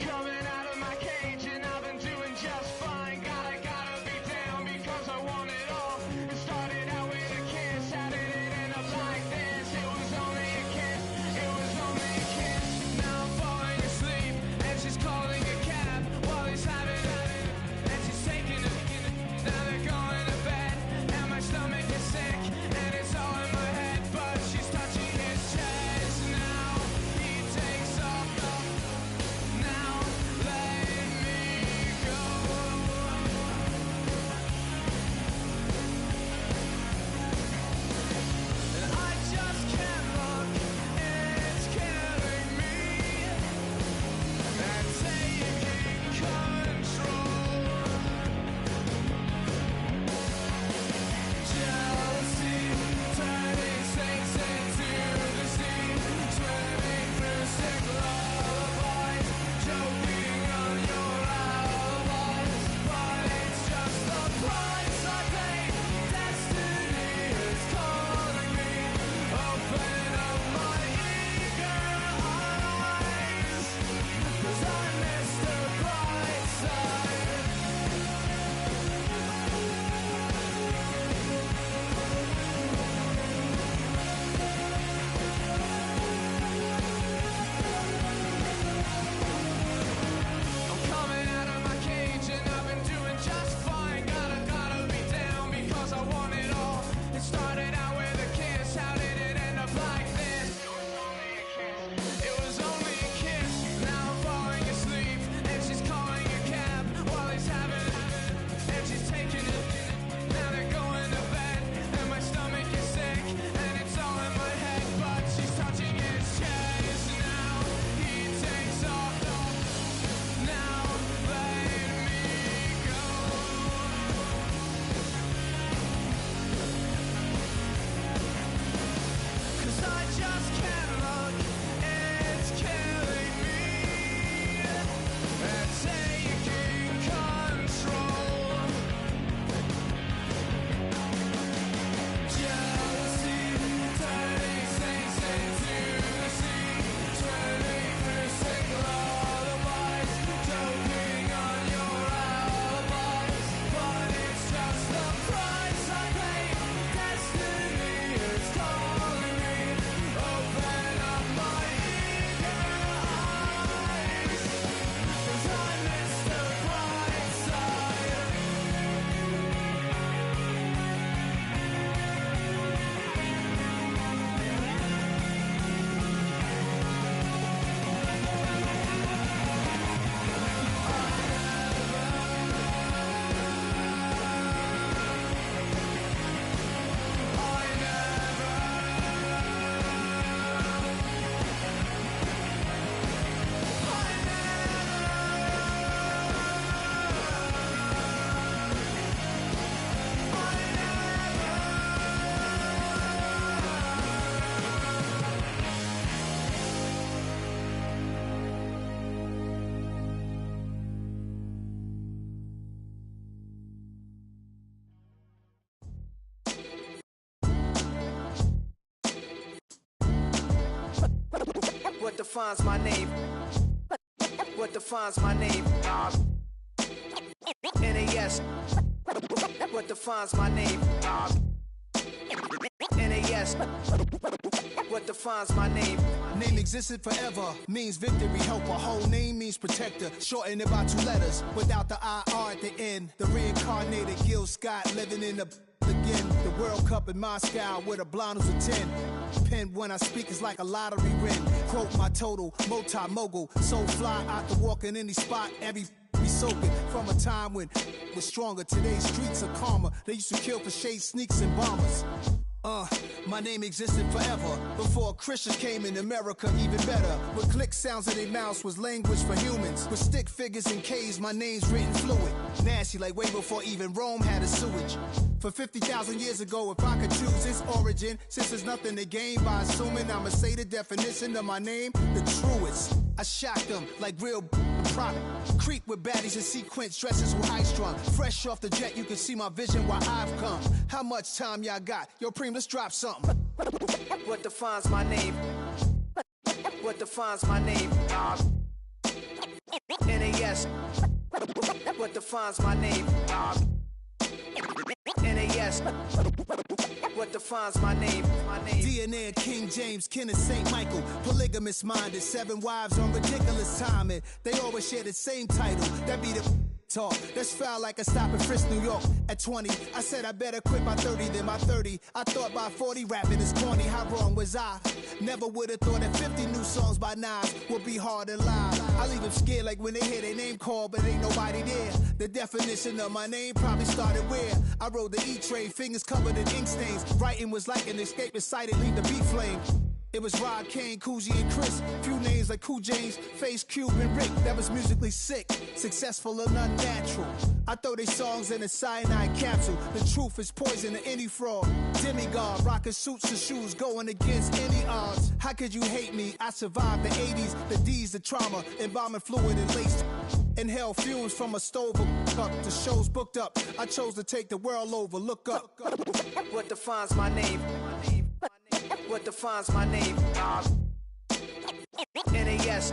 Coming out of my cage and I've been doing just fine. Gotta be down because I want it all. It started out with a kiss, how did it end up like this? It was only a kiss, it was only a kiss. Now I'm falling asleep and she's calling a cab while he's having and she's taking a now they're going to bed and my stomach is sick and it's all in my head, but she's touching his chest now. He takes off now. defines my name? What defines my name? NAS. What defines my name? NAS. What defines my name? Name existed forever, means victory, helper. Whole name means protector, shortened it by 2 letters, without the IR at the end. The reincarnated Gil Scott, living in the again. The World Cup in Moscow, where the blind was a 10. Pen when I speak is like a lottery win. Quote my total, multi-mogul, so fly out the walk in any spot, every be soaking from a time when was stronger. Today's streets are calmer. They used to kill for shade sneaks and bombers. My name existed forever before Christians came in America, even better. With click sounds in their mouths was language for humans. With stick figures and K's, my name's written fluid. Nasty like way before even Rome had a sewage. For 50,000 years ago, if I could choose its origin, since there's nothing to gain by assuming I'ma say the definition of my name, the truest. I shocked them like real product. Creep with baddies in sequence, dresses with high strung. Fresh off the jet, you can see my vision where I've come. How much time y'all got? Yo, Preem, let's drop something. What defines my name? What defines my name? NAS. What defines my name? NAS. What defines my name? DNA of King James, kin of St. Michael. Polygamous minded, 7 wives on ridiculous timing. They always share the same title. That be the talk. That's foul like a stop in Frisk, New York. At 20, I said I better quit by 30 than by 30. I thought by 40 rapping is corny. How wrong was I? Never would have thought that 50 new songs by Nas would be hard to lie. I leave them scared like when they hear their name called, but ain't nobody there. The definition of my name probably started where I rode the E-train, fingers covered in ink stains. Writing was like an escape excited, leave the beat flame. It was Rod, Kane, Coogee, and Chris. Few names like Cool James, Face, Cube, and Rick. That was musically sick, successful and unnatural. I throw they songs in a cyanide capsule. The truth is poison to any fraud. Demigod, rocking suits and shoes, going against any odds. How could you hate me? I survived the 80s, the D's, the trauma, embalming fluid and lace. Inhale fumes from a stove up. The show's booked up. I chose to take the world over. Look up. What defines my name? What defines my name? NAS.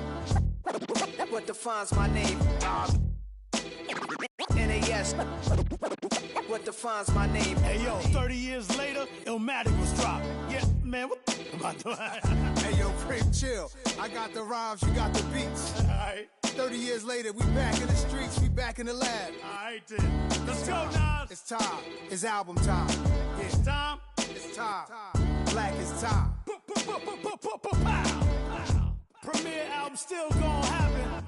What defines my name? NAS. What defines my name? Hey yo, 30 years later, Illmatic was dropped. Yeah, man, what the am I doing? Hey yo, Preem, chill. I got the rhymes, you got the beats. Alright. 30 years later, we back in the streets, we back in the lab. Alright then. Let's go, Nas. It's time. It's album time. Yeah. It's time. It's time. Black is time. Premiere album still gonna happen.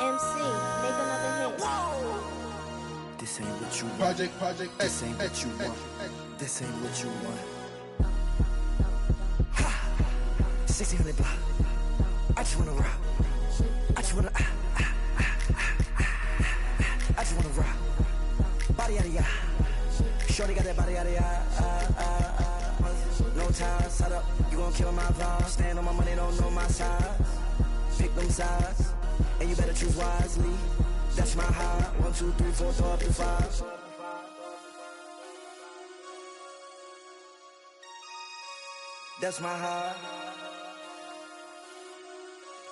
MC, make another hit. This ain't what you want. Project. This ain't what you want. This ain't what you want. Ha! 1600 block. I just wanna rock. I just wanna. I just wanna rock. Body yada yada. Shorty got that body yada yada. No time, set up. You gon' kill my vibe. Stand on my money, don't know my size. Pick them sides, and you better choose wisely. That's my high. 1, 2, 3, 4, throw up to 5. That's my high.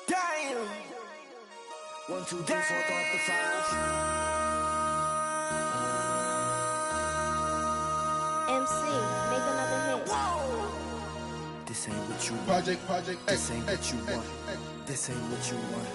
Damn. 1, 2, 3, 4, throw up to 5. MC, make another hit. This ain't what you want. Project. This ain't what you want. This ain't what you want.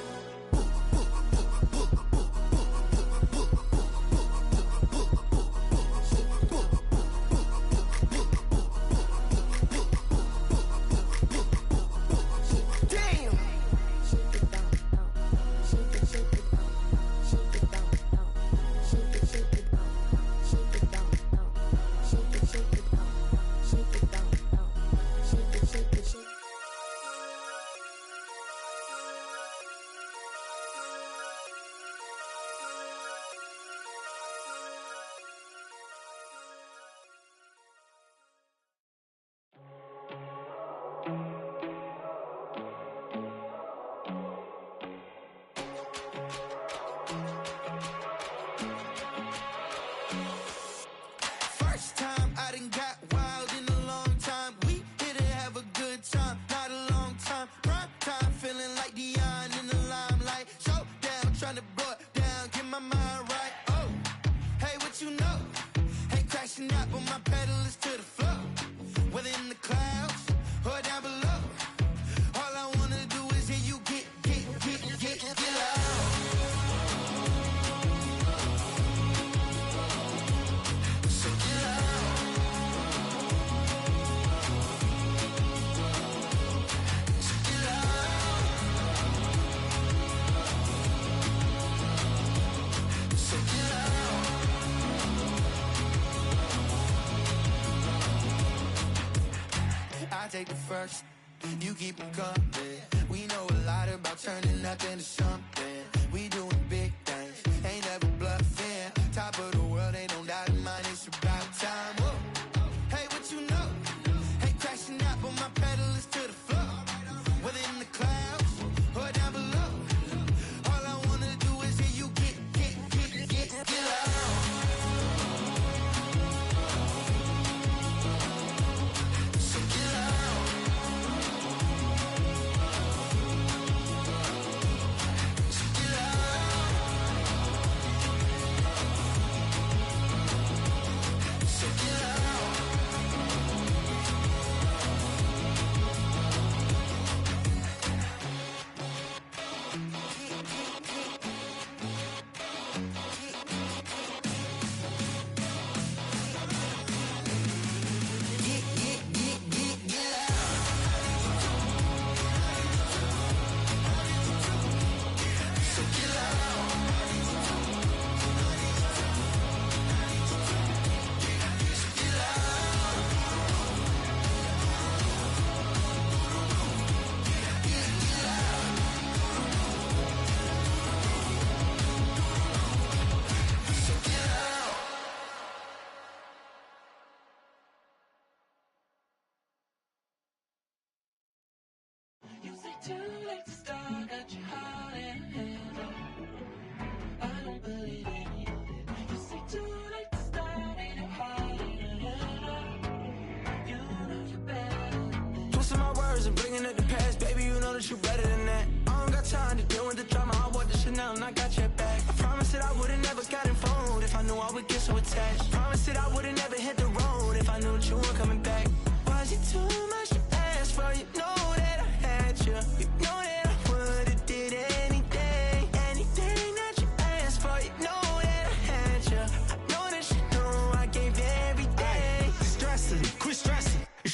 Take the first, you keep them coming. We know a lot about turning nothing to something. We doing big things, ain't never bluffing. Top of the world, ain't no doubt in mine, it's about time. Whoa. Hey, what you know? Hey, crashing out, but my pedal is to the floor. Whether in the clouds or down below, all I wanna do is hear you get loud. Too late to start, got your heart in hand. I don't believe any of it. You say too late to start, ain't it hard in hand. You know you're better than that. Twisting my words and bringing up the past, baby, you know that you're better than that. I don't got time to deal with the drama, I want the Chanel and I got your back. I promised that I would've never gotten phoned if I knew I would get so attached. Promised that I would've never hit the road if I knew that you weren't coming back. Was it too much to ask for? You know that I had you. You know that I would've did anything that you asked for. You know that I had you. I know that you know I gave everything. Stressing, quit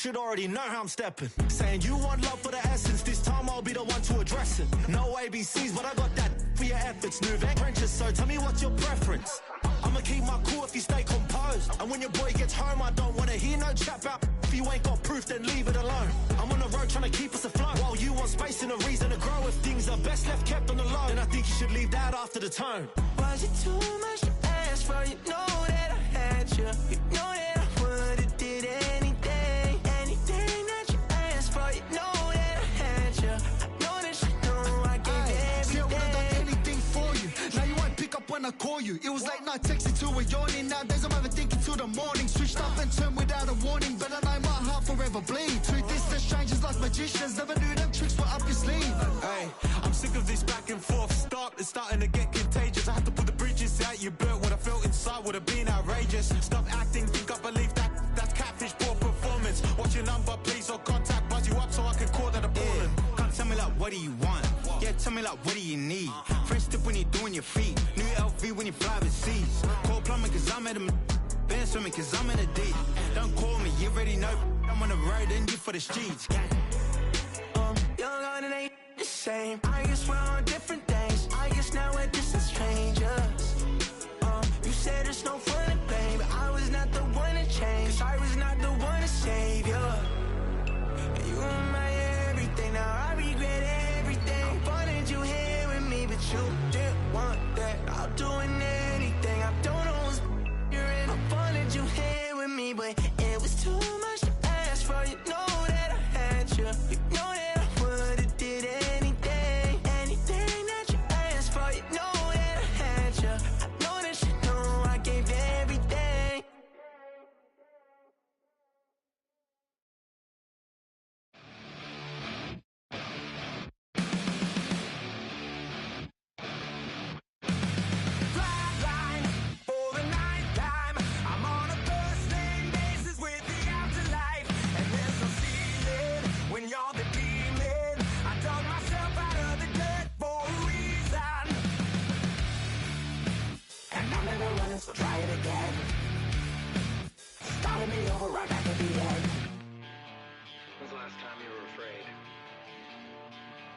should already know how I'm stepping. Saying you want love for the essence, this time I'll be the one to address it. No ABCs, but I got that for your efforts. New trenches, so tell me what's your preference. I'ma keep my cool if you stay composed. And when your boy gets home, I don't wanna hear no chat about. If you ain't got proof, then leave it alone. I'm on the road trying to keep us afloat. While you want space and a reason to grow. If things are best left kept on the low, then I think you should leave that after the tone. Was it too much to ask for? You know that I had you. You know that I would've did anything. Anything that you asked for. You know that I had you. I know that you know I gave you everything. See, I would've done anything for you. Now you won't pick up when I call you. It was late night texting to a yawning. Nowadays I'm overthinking till the morning. Switched up and turned without a warning. But I know my heart forever bleed. Two distant strangers like magicians. Never knew them tricks were up your sleeve. Hey, I'm sick of this back and forth. It's starting to get contagious. I had to put the bridges out you built. What I felt inside would have been outrageous. Stop acting, think I believe that's catfish, poor performance. What's your number, please, or contact, buzz you up so I can call that appalling. Come tell me like, what do you want? Yeah, tell me like, what do you need? French tip when you're doing your feet. New LV when you fly overseas. Call plumbing cause I'm at a been swimming cause I'm in a deep. Don't call me, you already know. I'm on the road and you for the streets. Young on it ain't the same. I guess we're on different days. I guess now we're distant strangers. You said there's no fun to blame, but I was not the one to change. 'Cause I was not the one to save you. You were my everything. Now I regret everything. I wanted you here with me, but you didn't want that. I'm doing anything. I don't know what's you're in. I wanted you here with me, but it was too much to ask for. You know that I had you. You know that. So try it again. Starting me over right back at the end. When's the last time you were afraid?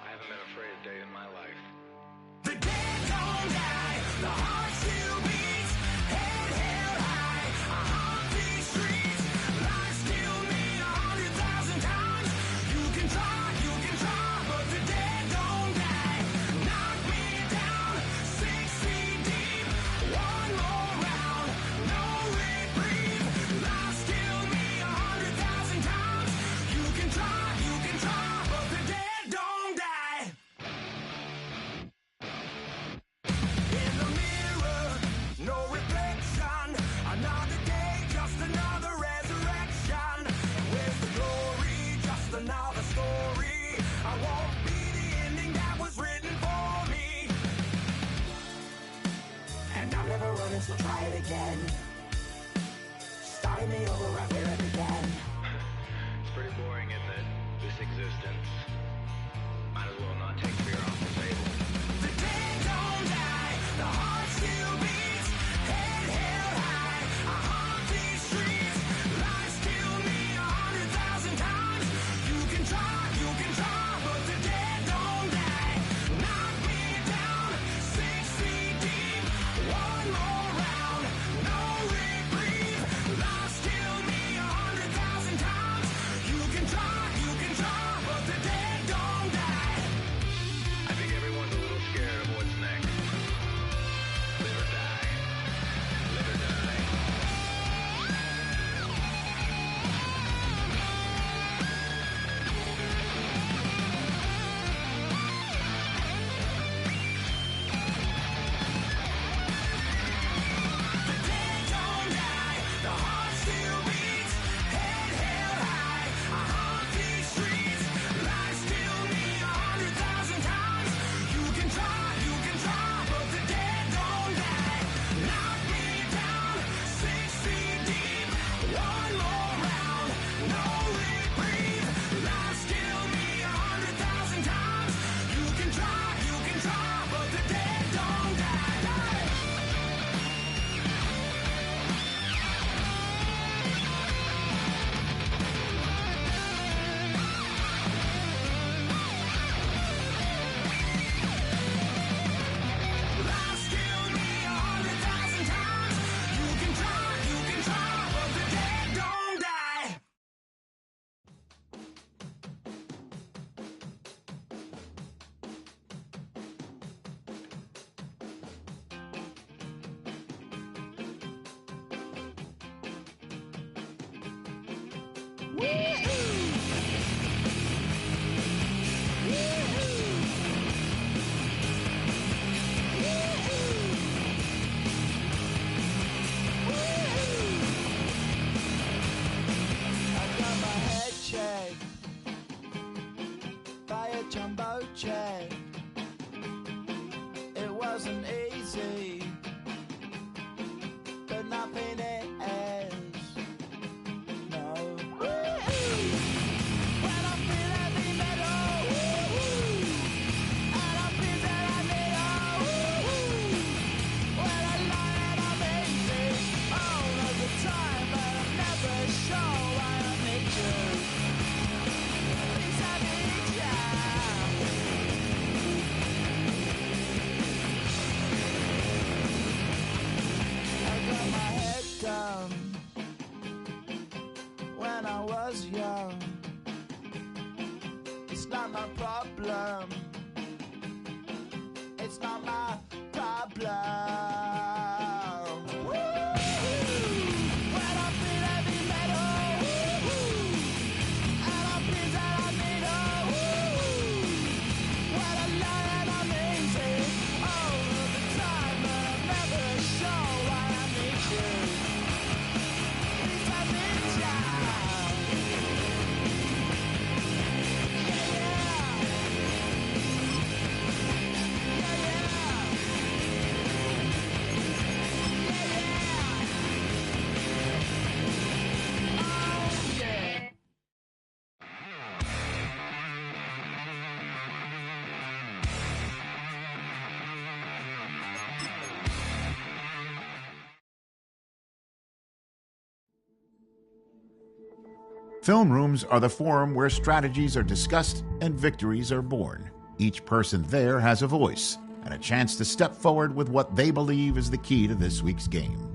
I haven't been afraid a day in my life. The dead don't die, the heart still beats, head held high, I haunt these streets, lies killed me 100,000 times, you can try, but the dead don't die, knock me down, 6 feet deep, one more round, no reprieve, lies killed me 100,000 times, you can try, but the dead don't die. In the mirror, no reflection. Another day, just another resurrection. Where's the glory? Just another story. I won't be the ending that was written for me. And I'm never running, so try it again. Starting me over right where it began. It's pretty boring, isn't it? This existence. Might as well not take fear off the table. The dead don't die, the heart still beats, head held high, I haunt these streets, lies killed me 100,000 times, you can try, but the dead don't die, knock me down, 6 feet deep, one more round, no reprieve, lies killed me 100,000 Jumbo jet. It wasn't easy, but nothing is. No. When I feel heavy metal, and I feel that I need when I lie and I'm easy all of the time, but I'm never sure why I need you. Please, I need you. When I was young, it's not my problem. It's not my problem. When I feel heavy metal, and I feel that I need when I lie and I'm easy all of the time, but I'm never sure why I need you. Please, I need you. Film rooms are the forum where strategies are discussed and victories are born. Each person there has a voice and a chance to step forward with what they believe is the key to this week's game.